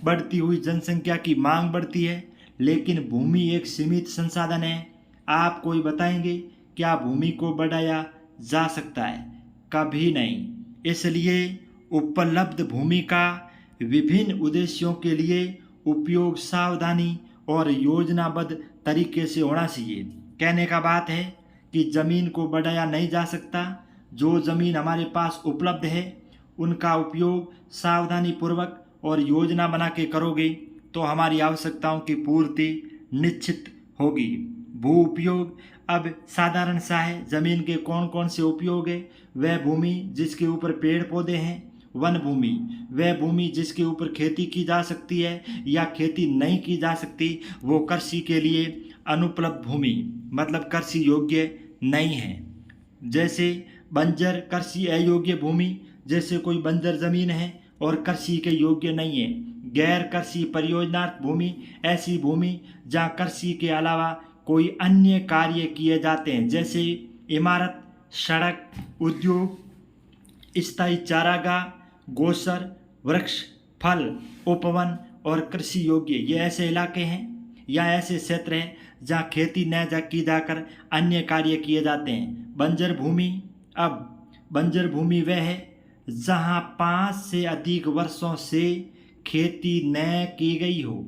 S1: बढ़ती हुई जनसंख्या की मांग बढ़ती है, लेकिन भूमि एक सीमित संसाधन है। आप कोई बताएंगे क्या भूमि को बढ़ाया जा सकता है? कभी नहीं। इसलिए उपलब्ध भूमि का विभिन्न उद्देश्यों के लिए उपयोग सावधानी और योजनाबद्ध तरीके से होना चाहिए। कहने का बात है कि ज़मीन को बढ़ाया नहीं जा सकता। जो ज़मीन हमारे पास उपलब्ध है उनका उपयोग सावधानी पूर्वक और योजना बना के करोगे तो हमारी आवश्यकताओं की पूर्ति निश्चित होगी। भू उपयोग अब साधारण सा है। ज़मीन के कौन कौन से उपयोग है? वह भूमि जिसके ऊपर पेड़ पौधे हैं, वन भूमि वह भूमि जिसके ऊपर खेती की जा सकती है या खेती नहीं की जा सकती, वो कृषि के लिए अनुपलब्ध भूमि, मतलब कृषि योग्य नहीं है। जैसे बंजर कृषि अयोग्य भूमि, जैसे कोई बंजर ज़मीन है और कृषि के योग्य नहीं है। गैर कृषि परियोजना भूमि ऐसी भूमि जहाँ कृषि के अलावा कोई अन्य कार्य किए जाते हैं, जैसे इमारत, सड़क, उद्योग, स्थायी चारागाह, गोचर, वृक्ष, फल, उपवन और कृषि योग्य ये ऐसे इलाके हैं या ऐसे क्षेत्र हैं जहाँ खेती न की जाकर अन्य कार्य किए जाते हैं। बंजर भूमि, अब बंजर भूमि वह है जहाँ 5 से अधिक वर्षों से खेती न की गई हो,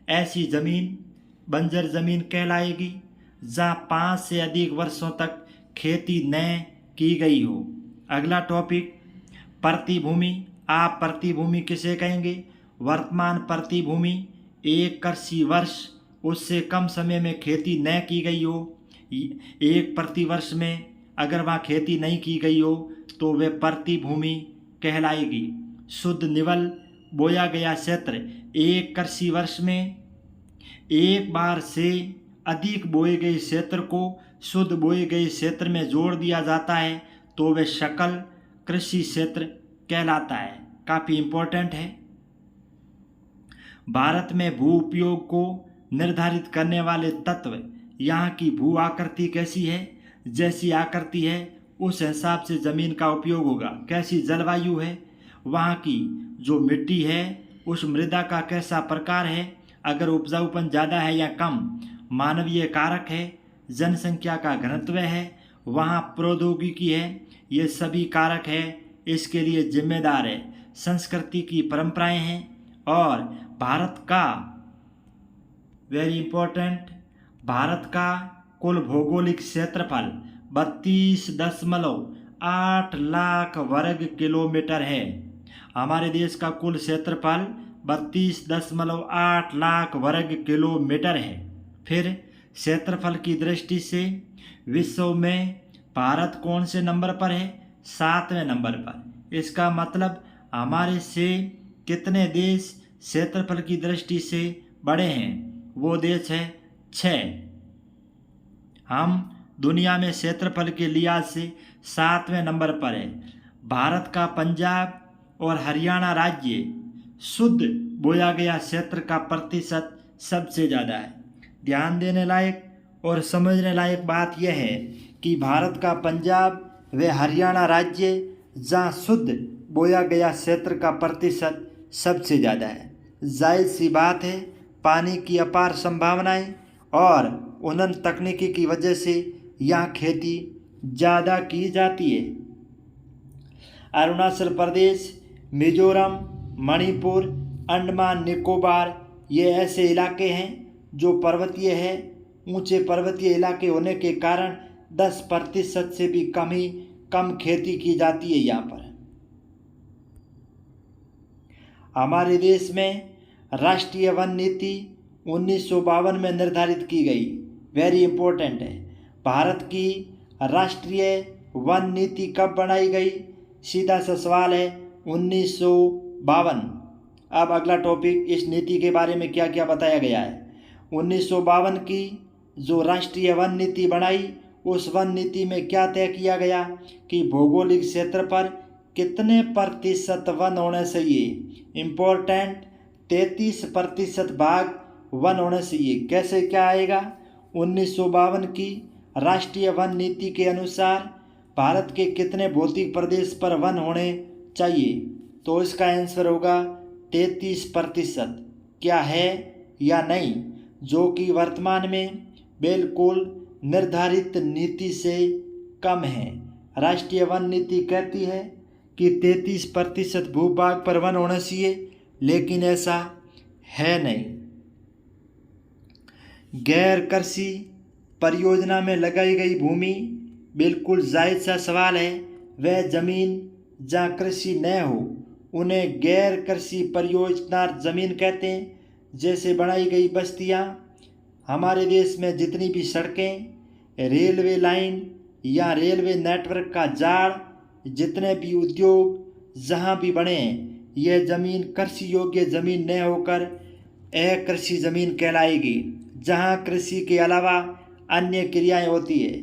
S1: ऐसी जमीन बंजर जमीन कहलाएगी। जहाँ 5 से अधिक वर्षों तक खेती न की गई हो। अगला टॉपिक प्रतिभूमि। आप प्रतिभूमि किसे कहेंगे? वर्तमान प्रतिभूमि 1 कृषि वर्ष उससे कम समय में खेती न की गई हो। 1 प्रतिवर्ष में अगर वहाँ खेती नहीं की गई हो तो वह प्रतिभूमि कहलाएगी। शुद्ध निवल बोया गया क्षेत्र 1 कृषि वर्ष में एक बार से अधिक बोए गए क्षेत्र को शुद्ध बोए गए क्षेत्र में जोड़ दिया जाता है तो वह सकल कृषि क्षेत्र कहलाता है। काफ़ी इम्पोर्टेंट है। भारत में भू उपयोग को निर्धारित करने वाले तत्व, यहाँ की भू आकृति कैसी है, जैसी आकृति है उस हिसाब से ज़मीन का उपयोग होगा। कैसी जलवायु है, वहाँ की जो मिट्टी है उस मृदा का कैसा प्रकार है, अगर उपजाऊपन ज़्यादा है या कम, मानवीय कारक है, जनसंख्या का घनत्व है, वहाँ प्रौद्योगिकी है, ये सभी कारक है इसके लिए जिम्मेदार है। संस्कृति की परंपराएं हैं और भारत का वेरी इम्पोर्टेंट, भारत का कुल भौगोलिक क्षेत्रफल 32.8 लाख वर्ग किलोमीटर है। हमारे देश का कुल क्षेत्रफल 32.8 लाख वर्ग किलोमीटर है। फिर क्षेत्रफल की दृष्टि से विश्व में भारत कौन से नंबर पर है? 7वें नंबर पर। इसका मतलब हमारे से कितने देश क्षेत्रफल की दृष्टि से बड़े हैं? वो देश है 6। हम दुनिया में क्षेत्रफल के लिहाज से 7वें नंबर पर है। भारत का पंजाब और हरियाणा राज्य शुद्ध बोया गया क्षेत्र का प्रतिशत सबसे ज़्यादा है। ध्यान देने लायक और समझने लायक बात यह है कि भारत का पंजाब व हरियाणा राज्य जहाँ शुद्ध बोया गया क्षेत्र का प्रतिशत सबसे ज़्यादा है। जायज़ सी बात है, पानी की अपार संभावनाएं और उन्नत तकनीकी की वजह से यहाँ खेती ज़्यादा की जाती है। अरुणाचल प्रदेश, मिजोरम, मणिपुर, अंडमान निकोबार ये ऐसे इलाके हैं जो पर्वतीय है। ऊंचे पर्वतीय इलाके होने के कारण 10% से भी कम खेती की जाती है यहाँ पर। हमारे देश में राष्ट्रीय वन नीति 1952 में निर्धारित की गई। वेरी इम्पोर्टेंट है। भारत की राष्ट्रीय वन नीति कब बनाई गई? सीधा सा सवाल है, 1952। अब अगला टॉपिक, इस नीति के बारे में क्या क्या बताया गया है। 1952 की जो राष्ट्रीय वन नीति बनाई, उस वन नीति में क्या तय किया गया कि भौगोलिक क्षेत्र पर कितने प्रतिशत वन होने चाहिए? इम्पोर्टेंट, 33% भाग वन होने चाहिए। कैसे क्या आएगा? 1952 की राष्ट्रीय वन नीति के अनुसार भारत के कितने भौतिक प्रदेश पर वन होने चाहिए? तो इसका आंसर होगा 33%। क्या है या नहीं? जो कि वर्तमान में बिल्कुल निर्धारित नीति से कम है। राष्ट्रीय वन नीति कहती है कि 33% भूभाग पर वन होना चाहिए, लेकिन ऐसा है नहीं। गैर कृषि परियोजना में लगाई गई भूमि, बिल्कुल जायज़ सा सवाल है। वह जमीन जहाँ कृषि न हो उन्हें गैर कृषि परियोजना जमीन कहते हैं। जैसे बनाई गई बस्तियाँ, हमारे देश में जितनी भी सड़कें, रेलवे लाइन या रेलवे नेटवर्क का जाल, जितने भी उद्योग जहाँ भी बने हैं, यह ज़मीन कृषि योग्य ज़मीन न होकर अकृषि ज़मीन कहलाएगी, जहाँ कृषि के अलावा अन्य क्रियाएं होती है।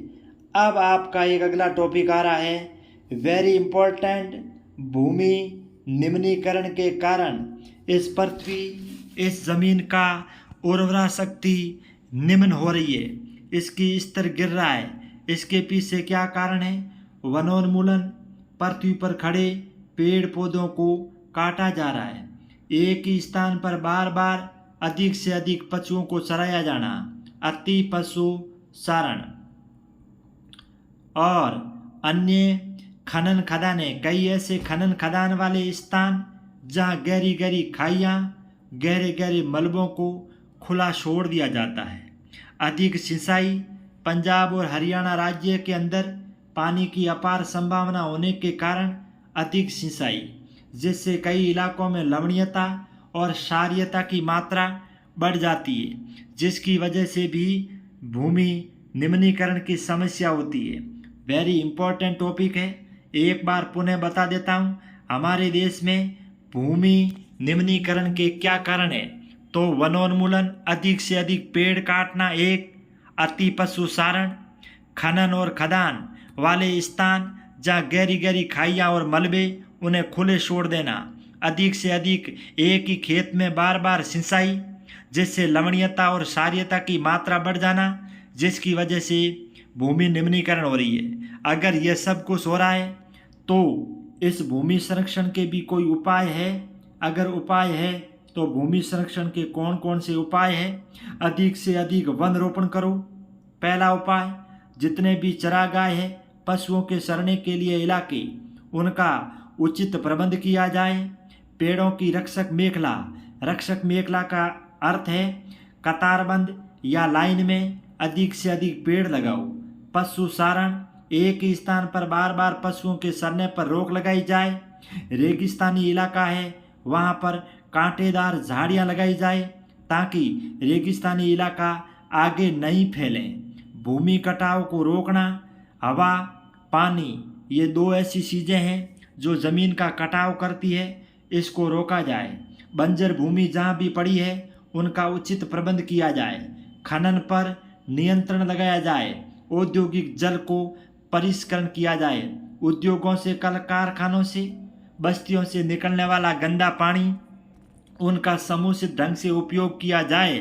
S1: अब आपका एक अगला टॉपिक आ रहा है, वेरी इम्पोर्टेंट, भूमि निम्नीकरण के कारण इस पृथ्वी, इस ज़मीन का उर्वरा शक्ति निम्न हो रही है, इसकी स्तर गिर रहा है। इसके पीछे क्या कारण है? वनोन्मूलन, पृथ्वी पर खड़े पेड़ पौधों को काटा जा रहा है। एक ही स्थान पर बार बार अधिक से अधिक पशुओं को चराया जाना, अति पशु चारण। और अन्य खनन खदानें, कई ऐसे खनन खदान वाले स्थान जहां गहरी गहरी खाइयां, गहरे गहरे मलबों को खुला छोड़ दिया जाता है। अधिक सिंचाई, पंजाब और हरियाणा राज्य के अंदर पानी की अपार संभावना होने के कारण अधिक सिंचाई, जिससे कई इलाकों में लवणीयता और क्षारीयता की मात्रा बढ़ जाती है, जिसकी वजह से भी भूमि निम्नीकरण की समस्या होती है। वेरी इंपॉर्टेंट टॉपिक है, एक बार पुनः बता देता हूँ। हमारे देश में भूमि निम्नीकरण के क्या कारण है? तो वनोन्मूलन, अधिक से अधिक पेड़ काटना एक, अति पशुचारण, खनन और खदान वाले स्थान जहाँ गहरी गहरी खाइयाँ और मलबे उन्हें खुले छोड़ देना, अधिक से अधिक एक ही खेत में बार बार सिंचाई, जिससे लवणीयता और क्षारीयता की मात्रा बढ़ जाना, जिसकी वजह से भूमि निम्नीकरण हो रही है। अगर यह सब कुछ हो रहा है तो इस भूमि संरक्षण के भी कोई उपाय है? अगर उपाय है तो भूमि संरक्षण के कौन कौन से उपाय हैं? अधिक से अधिक वन रोपण करो, पहला उपाय। जितने भी चरागाह है, पशुओं के चरने के लिए इलाके, उनका उचित प्रबंध किया जाए। पेड़ों की रक्षक मेखला का अर्थ है कतारबंद या लाइन में अधिक से अधिक पेड़ लगाओ। पशु चारण, एक ही स्थान पर बार बार पशुओं के चरने पर रोक लगाई जाए। रेगिस्तानी इलाका है, वहाँ पर कांटेदार झाड़ियाँ लगाई जाए ताकि रेगिस्तानी इलाका आगे नहीं फैले। भूमि कटाव को रोकना, हवा, पानी, ये दो ऐसी चीज़ें हैं जो ज़मीन का कटाव करती है, इसको रोका जाए। बंजर भूमि जहाँ भी पड़ी है उनका उचित प्रबंध किया जाए। खनन पर नियंत्रण लगाया जाए। औद्योगिक जल को परिष्करण किया जाए। उद्योगों से, कल कारखानों से, बस्तियों से निकलने वाला गंदा पानी, उनका समुचित ढंग से उपयोग किया जाए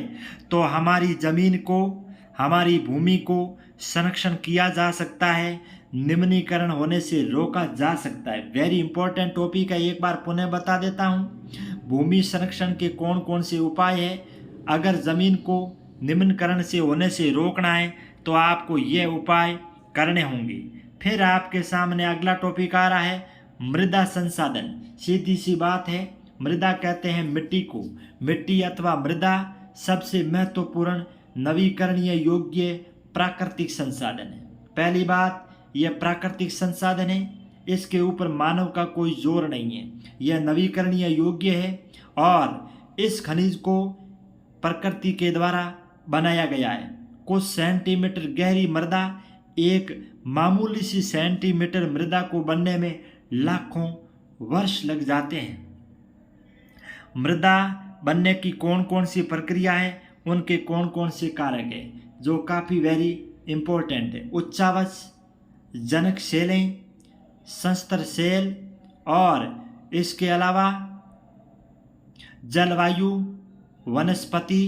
S1: तो हमारी ज़मीन को, हमारी भूमि को संरक्षण किया जा सकता है, निम्नीकरण होने से रोका जा सकता है। वेरी इंपॉर्टेंट टॉपिक है, एक बार पुनः बता देता हूँ। भूमि संरक्षण के कौन कौन से उपाय हैं? अगर ज़मीन को निम्नीकरण से होने से रोकना है तो आपको ये उपाय करने होंगे। फिर आपके सामने अगला टॉपिक आ रहा है मृदा संसाधन। सीधी सी बात है, मृदा कहते हैं मिट्टी को। मिट्टी अथवा मृदा सबसे महत्वपूर्ण नवीकरणीय योग्य प्राकृतिक संसाधन है। पहली बात, यह प्राकृतिक संसाधन है, इसके ऊपर मानव का कोई जोर नहीं है। यह नवीकरणीय योग्य है और इस खनिज को प्रकृति के द्वारा बनाया गया है। कुछ सेंटीमीटर गहरी मृदा, एक मामूली सी सेंटीमीटर मृदा को बनने में लाखों वर्ष लग जाते हैं। मृदा बनने की कौन कौन सी प्रक्रिया है, उनके कौन कौन से कारक है जो काफ़ी वेरी इम्पोर्टेंट है। उच्चावच, जनक सेलें, संस्तर सेल, और इसके अलावा जलवायु, वनस्पति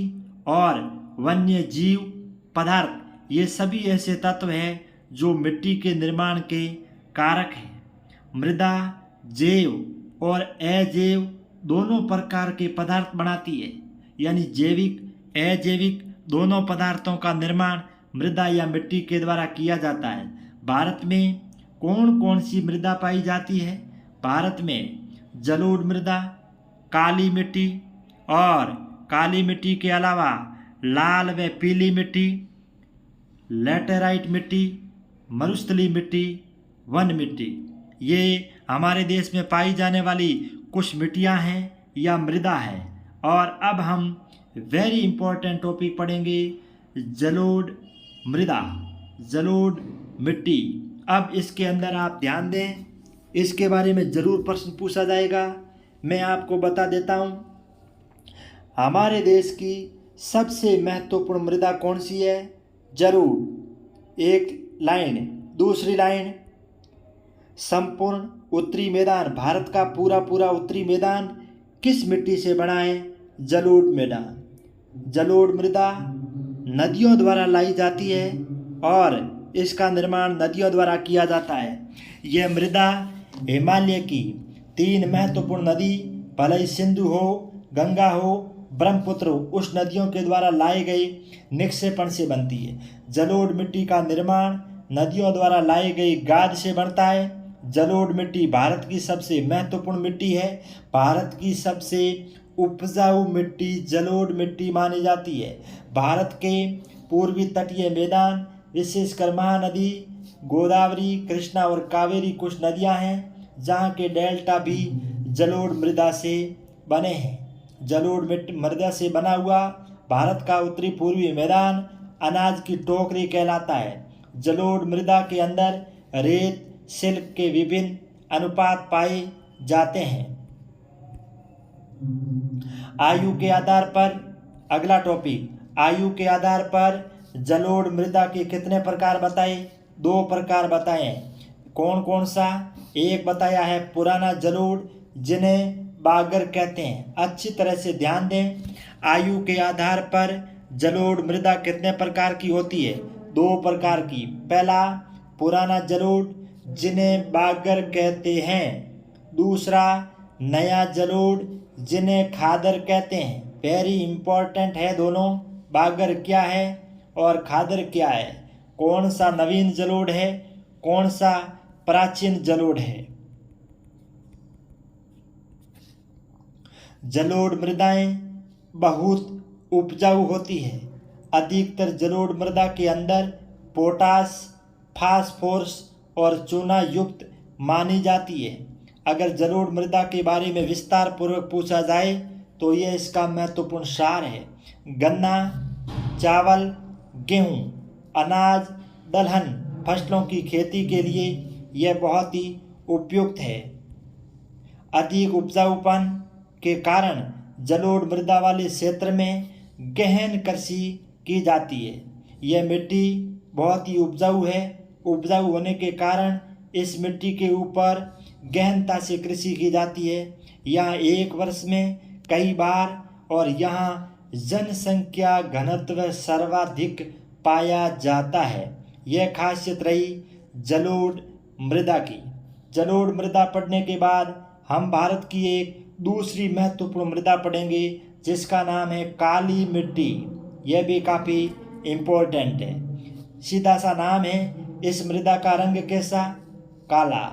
S1: और वन्य जीव पदार्थ, ये सभी ऐसे तत्व हैं जो मिट्टी के निर्माण के कारक हैं। मृदा जैव और अजैव दोनों प्रकार के पदार्थ बनाती है, यानी जैविक, अजैविक दोनों पदार्थों का निर्माण मृदा या मिट्टी के द्वारा किया जाता है। भारत में कौन कौन सी मृदा पाई जाती है? भारत में जलोढ़ मृदा, काली मिट्टी, और काली मिट्टी के अलावा लाल व पीली मिट्टी, लैटेराइट मिट्टी, मरुस्थली मिट्टी, वन मिट्टी, ये हमारे देश में पाई जाने वाली कुछ मिट्टियाँ हैं या मृदा है। और अब हम वेरी इंपॉर्टेंट टॉपिक पढ़ेंगे, जलोढ़ मृदा, जलोढ़ मिट्टी। अब इसके अंदर आप ध्यान दें, इसके बारे में ज़रूर प्रश्न पूछा जाएगा। मैं आपको बता देता हूँ, हमारे देश की सबसे महत्वपूर्ण मृदा कौन सी है? जरूर एक लाइन। दूसरी लाइन, संपूर्ण उत्तरी मैदान, भारत का पूरा पूरा उत्तरी मैदान किस मिट्टी से बना है? जलोढ़ मैदान। जलोढ़ मृदा नदियों द्वारा लाई जाती है और इसका निर्माण नदियों द्वारा किया जाता है। यह मृदा हिमालय की 3 महत्वपूर्ण नदी, भले ही सिंधु हो, गंगा हो, ब्रह्मपुत्र हो, उस नदियों के द्वारा लाए गए निक्षेपण से बनती है। जलोढ़ मिट्टी का निर्माण नदियों द्वारा लाई गई गाद से बनता है। जलोढ़ मिट्टी भारत की सबसे महत्वपूर्ण मिट्टी है। भारत की सबसे उपजाऊ मिट्टी जलोढ़ मिट्टी मानी जाती है। भारत के पूर्वी तटीय मैदान, विशेषकर महानदी गोदावरी, कृष्णा और कावेरी कुछ नदियां हैं जहां के डेल्टा भी जलोढ़ मृदा से बने हैं। जलोढ़ मृदा से बना हुआ भारत का उत्तरी पूर्वी मैदान अनाज की टोकरी कहलाता है। जलोढ़ मृदा के अंदर रेत, सिल्क के विभिन्न अनुपात पाए जाते हैं। आयु के आधार पर, अगला टॉपिक, आयु के आधार पर जलोढ़ मृदा के कितने प्रकार बताए? 2 प्रकार बताए हैं। कौन कौन सा? एक बताया है पुराना जलोढ़, जिन्हें बागर कहते हैं। अच्छी तरह से ध्यान दें। आयु के आधार पर जलोढ़ मृदा कितने प्रकार की होती है? 2 प्रकार की। पहला पुराना जलोढ़, जिन्हें बागर कहते हैं। दूसरा नया जलोढ़, जिन्हें खादर कहते हैं। वेरी इंपॉर्टेंट है दोनों। बागर क्या है और खादर क्या है? कौन सा नवीन जलोढ़ है, कौन सा प्राचीन जलोढ़ है? जलोढ़ मृदाएं बहुत उपजाऊ होती है। अधिकतर जलोढ़ मृदा के अंदर पोटास, फास्फोरस और चूना युक्त मानी जाती है। अगर जलोढ़ मृदा के बारे में विस्तार पूर्वक पूछा जाए तो यह इसका महत्वपूर्ण सार है। गन्ना, चावल, गेहूं, अनाज, दलहन फसलों की खेती के लिए यह बहुत ही उपयुक्त है। अधिक उपजाऊपन के कारण जलोढ़ मृदा वाले क्षेत्र में गहन कृषि की जाती है। यह मिट्टी बहुत ही उपजाऊ है। उपजाऊ होने के कारण इस मिट्टी के ऊपर गहनता से कृषि की जाती है। यहाँ एक वर्ष में कई बार, और यहाँ जनसंख्या घनत्व सर्वाधिक पाया जाता है। यह खासियत रही जलोढ़ मृदा की। जलोढ़ मृदा पढ़ने के बाद हम भारत की एक दूसरी महत्वपूर्ण मृदा पढ़ेंगे जिसका नाम है काली मिट्टी। यह भी काफ़ी इम्पोर्टेंट है। सीधा सा नाम है। इस मृदा का रंग कैसा? काला।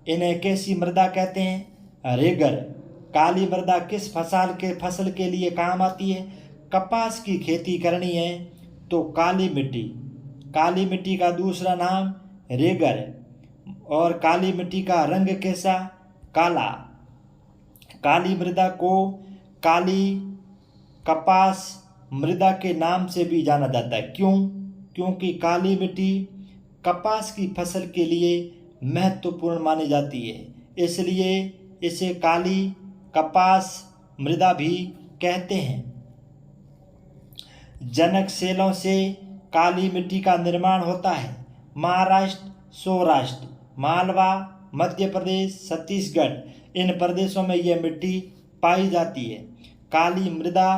S1: इन्हें कैसी मृदा कहते हैं? रेगर। काली मृदा किस फसल के लिए काम आती है? कपास की खेती करनी है तो काली मिट्टी। काली मिट्टी का दूसरा नाम रेगर है। और काली मिट्टी का रंग कैसा? काला। काली मृदा को काली कपास मृदा के नाम से भी जाना जाता है। क्यों? क्योंकि काली मिट्टी कपास की फसल के लिए महत्वपूर्ण मानी जाती है, इसलिए इसे काली कपास मृदा भी कहते हैं। जनक सेलों से काली मिट्टी का निर्माण होता है। महाराष्ट्र, सौराष्ट्र, मालवा, मध्य प्रदेश, छत्तीसगढ़, इन प्रदेशों में यह मिट्टी पाई जाती है। काली मृदा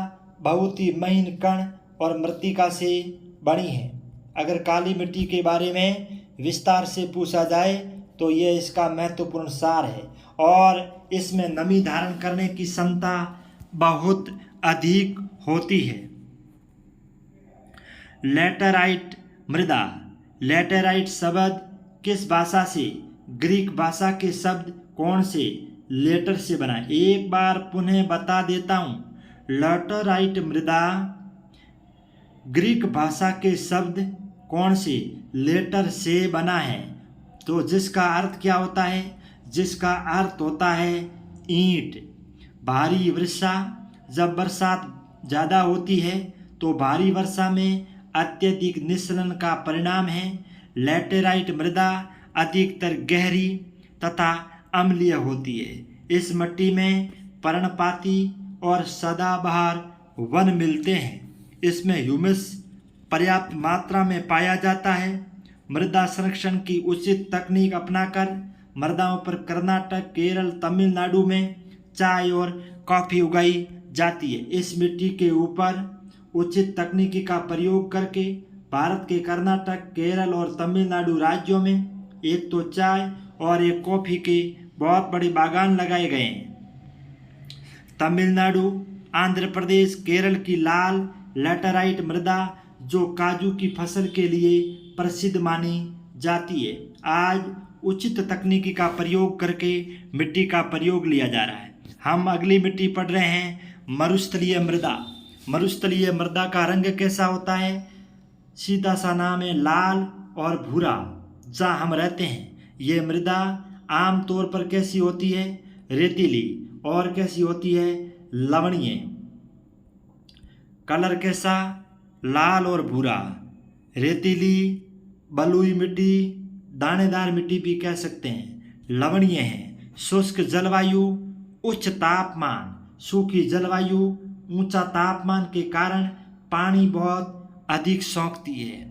S1: बहुत ही महीन कण और मृत्तिका से बनी है। अगर काली मिट्टी के बारे में विस्तार से पूछा जाए तो यह इसका महत्वपूर्ण सार है और इसमें नमी धारण करने की क्षमता बहुत अधिक होती है। लेटेराइट मृदा। लेटेराइट शब्द किस भाषा से? ग्रीक भाषा के शब्द कौन से लेटर से बना? एक बार पुनः बता देता हूँ। लेटेराइट मृदा ग्रीक भाषा के शब्द कौन से लेटर से बना है? तो जिसका अर्थ क्या होता है? जिसका अर्थ होता है ईंट। भारी वर्षा, जब बरसात ज़्यादा होती है तो भारी वर्षा में अत्यधिक निस्सलन का परिणाम है। लेटेराइट मृदा अधिकतर गहरी तथा अम्लीय होती है। इस मिट्टी में पर्णपाती और सदाबहार वन मिलते हैं। इसमें ह्यूमस पर्याप्त मात्रा में पाया जाता है। मृदा संरक्षण की उचित तकनीक अपनाकर मृदाओं पर कर्नाटक, केरल, तमिलनाडु में चाय और कॉफ़ी उगाई जाती है। इस मिट्टी के ऊपर उचित तकनीकी का प्रयोग करके भारत के कर्नाटक, केरल और तमिलनाडु राज्यों में एक तो चाय और एक कॉफ़ी के बहुत बड़े बागान लगाए गए हैं। तमिलनाडु, आंध्र प्रदेश, केरल की लाल लैटेराइट मृदा जो काजू की फसल के लिए प्रसिद्ध मानी जाती है, आज उचित तकनीकी का प्रयोग करके मिट्टी का प्रयोग लिया जा रहा है। हम अगली मिट्टी पढ़ रहे हैं, मरुस्थलीय मृदा। मरुस्थलीय मृदा का रंग कैसा होता है? सीधा सा नाम है, लाल और भूरा। जहाँ हम रहते हैं ये मृदा आमतौर पर कैसी होती है? रेतीली। और कैसी होती है? लवणीय। कलर कैसा? लाल और भूरा। रेतीली, बलुई मिट्टी, दानेदार मिट्टी भी कह सकते हैं। लवणीय है। शुष्क जलवायु, उच्च तापमान। सूखी जलवायु, ऊंचा तापमान के कारण पानी बहुत अधिक सोखती है।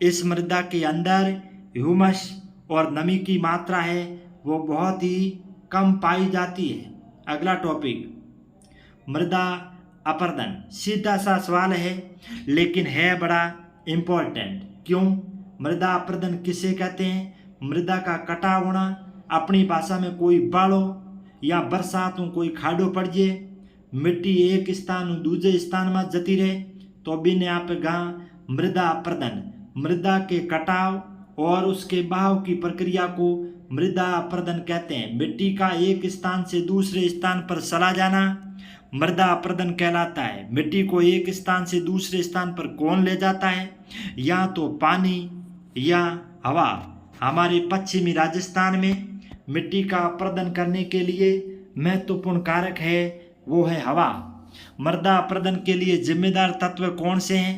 S1: इस मृदा के अंदर ह्यूमस और नमी की मात्रा है वो बहुत ही कम पाई जाती है। अगला टॉपिक, मृदा अपरदन। सीधा सा सवाल है लेकिन है बड़ा इम्पोर्टेंट। क्यों? मृदा अपरदन किसे कहते हैं? मृदा का कटाव होना। अपनी भाषा में कोई बाढ़ो या बरसात में कोई खाडो पड़ जाए, मिट्टी एक स्थान दूसरे स्थान में जती रहे तो बिन आप गाँव मृदा अपरदन। मृदा के कटाव और उसके बहाव की प्रक्रिया को मृदा अपरदन कहते हैं। मिट्टी का एक स्थान से दूसरे स्थान पर चला जाना मृदा अपरदन कहलाता है। मिट्टी को एक स्थान से दूसरे स्थान पर कौन ले जाता है? या तो पानी या हवा। हमारे पश्चिमी राजस्थान में मिट्टी का अपरदन करने के लिए महत्वपूर्ण कारक है वो है हवा। मृदा अपरदन के लिए जिम्मेदार तत्व कौन से हैं?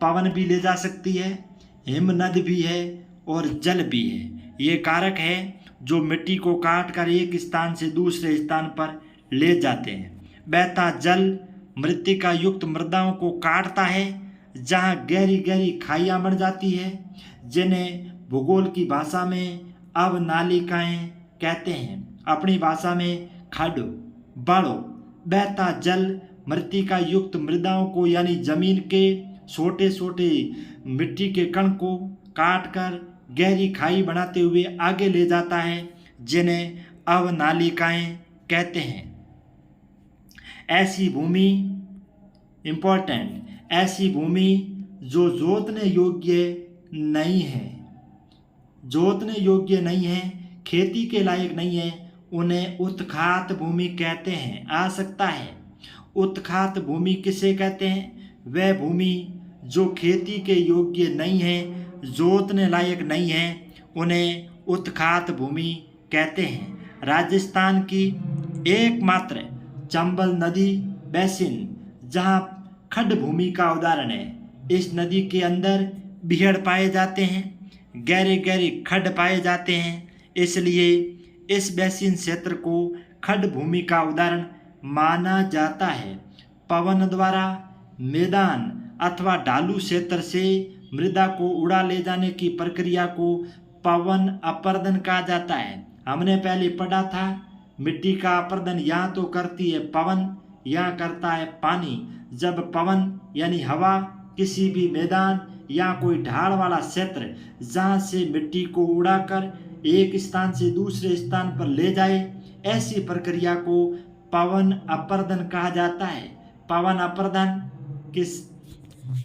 S1: पवन भी ले जा सकती है, हिमनद भी है और जल भी है। ये कारक है जो मिट्टी को काट कर एक स्थान से दूसरे स्थान पर ले जाते हैं। बहता जल मृत्तिका युक्त मृदाओं को काटता है जहाँ गहरी गहरी खाइयाँ बन जाती है जिन्हें भूगोल की भाषा में अवनालिकाएँ कहते हैं, अपनी भाषा में खाडो बाड़ो। बहता जल मृत्तिका युक्त मृदाओं को यानी जमीन के छोटे छोटे मिट्टी के कण को काट कर गहरी खाई बनाते हुए आगे ले जाता है जिन्हें अवनालिकाएँ कहते हैं। ऐसी भूमि इम्पोर्टेंट, ऐसी भूमि जो जोतने योग्य नहीं है, जोतने योग्य नहीं है, खेती के लायक नहीं है, उन्हें उत्खात भूमि कहते हैं। आ सकता है उत्खात भूमि किसे कहते हैं? वह भूमि जो खेती के योग्य नहीं है, जोतने लायक नहीं है, उन्हें उत्खात भूमि कहते हैं। राजस्थान की एकमात्र चंबल नदी बेसिन जहाँ खड्ड भूमि का उदाहरण है। इस नदी के अंदर बिहड़ पाए जाते हैं, गहरे गहरे खड्ड पाए जाते हैं, इसलिए इस बेसिन क्षेत्र को खड्ड भूमि का उदाहरण माना जाता है। पवन द्वारा मैदान अथवा ढालू क्षेत्र से मृदा को उड़ा ले जाने की प्रक्रिया को पवन अपरदन कहा जाता है। हमने पहले पढ़ा था मिट्टी का अपरदन या तो करती है पवन या करता है पानी। जब पवन यानी हवा किसी भी मैदान या कोई ढाल वाला क्षेत्र जहाँ से मिट्टी को उड़ाकर एक स्थान से दूसरे स्थान पर ले जाए, ऐसी प्रक्रिया को पवन अपरदन कहा जाता है। पवन अपरदन किस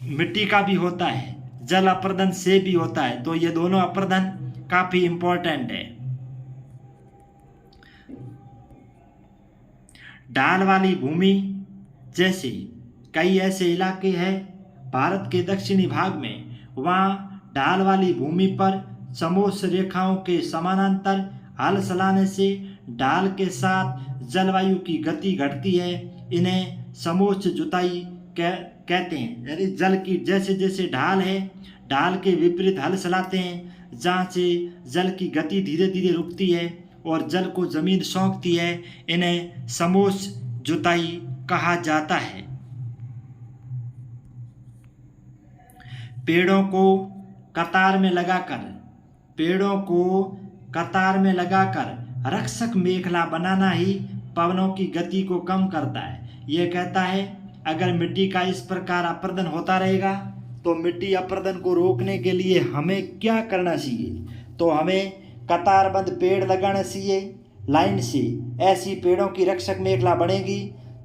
S1: मिट्टी का भी होता है, जल अपरदन से भी होता है, तो ये दोनों अपरदन काफी इंपॉर्टेंट है। ढाल वाली भूमि जैसे कई ऐसे इलाके हैं भारत के दक्षिणी भाग में, वहाँ ढाल वाली भूमि पर समोच्च रेखाओं के समानांतर हल चलाने से ढाल के साथ जलवायु की गति घटती है। इन्हें समोच्च जुताई कहते हैं। यानी जल की जैसे जैसे ढाल है, ढाल के विपरीत हल चलाते हैं जहाँ से जल की गति धीरे धीरे रुकती है और जल को जमीन सोखती है। इन्हें समोच्च जुताई कहा जाता है। पेड़ों को कतार में लगाकर रक्षक मेखला बनाना ही पवनों की गति को कम करता है। यह कहता है अगर मिट्टी का इस प्रकार अपरदन होता रहेगा तो मिट्टी अपरदन को रोकने के लिए हमें क्या करना चाहिए? तो हमें कतारबंद पेड़ लगाना चाहिए, लाइन से ऐसी पेड़ों की रक्षक मेखला बनेगी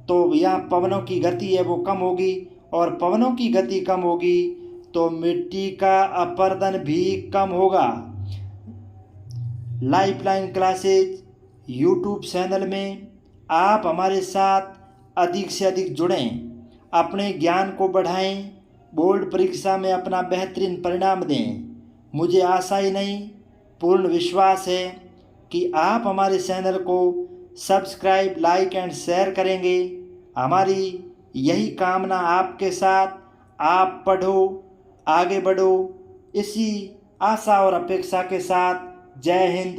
S1: तो यहाँ पवनों की गति है वो कम होगी, और पवनों की गति कम होगी तो मिट्टी का अपरदन भी कम होगा। लाइफलाइन क्लासेज यूट्यूब चैनल में आप हमारे साथ अधिक से अधिक जुड़ें, अपने ज्ञान को बढ़ाएं, बोर्ड परीक्षा में अपना बेहतरीन परिणाम दें। मुझे आशा ही नहीं पूर्ण विश्वास है कि आप हमारे चैनल को सब्सक्राइब, लाइक एंड शेयर करेंगे। हमारी यही कामना आपके साथ। आप पढ़ो, आगे बढ़ो, इसी आशा और अपेक्षा के साथ। जय हिंद,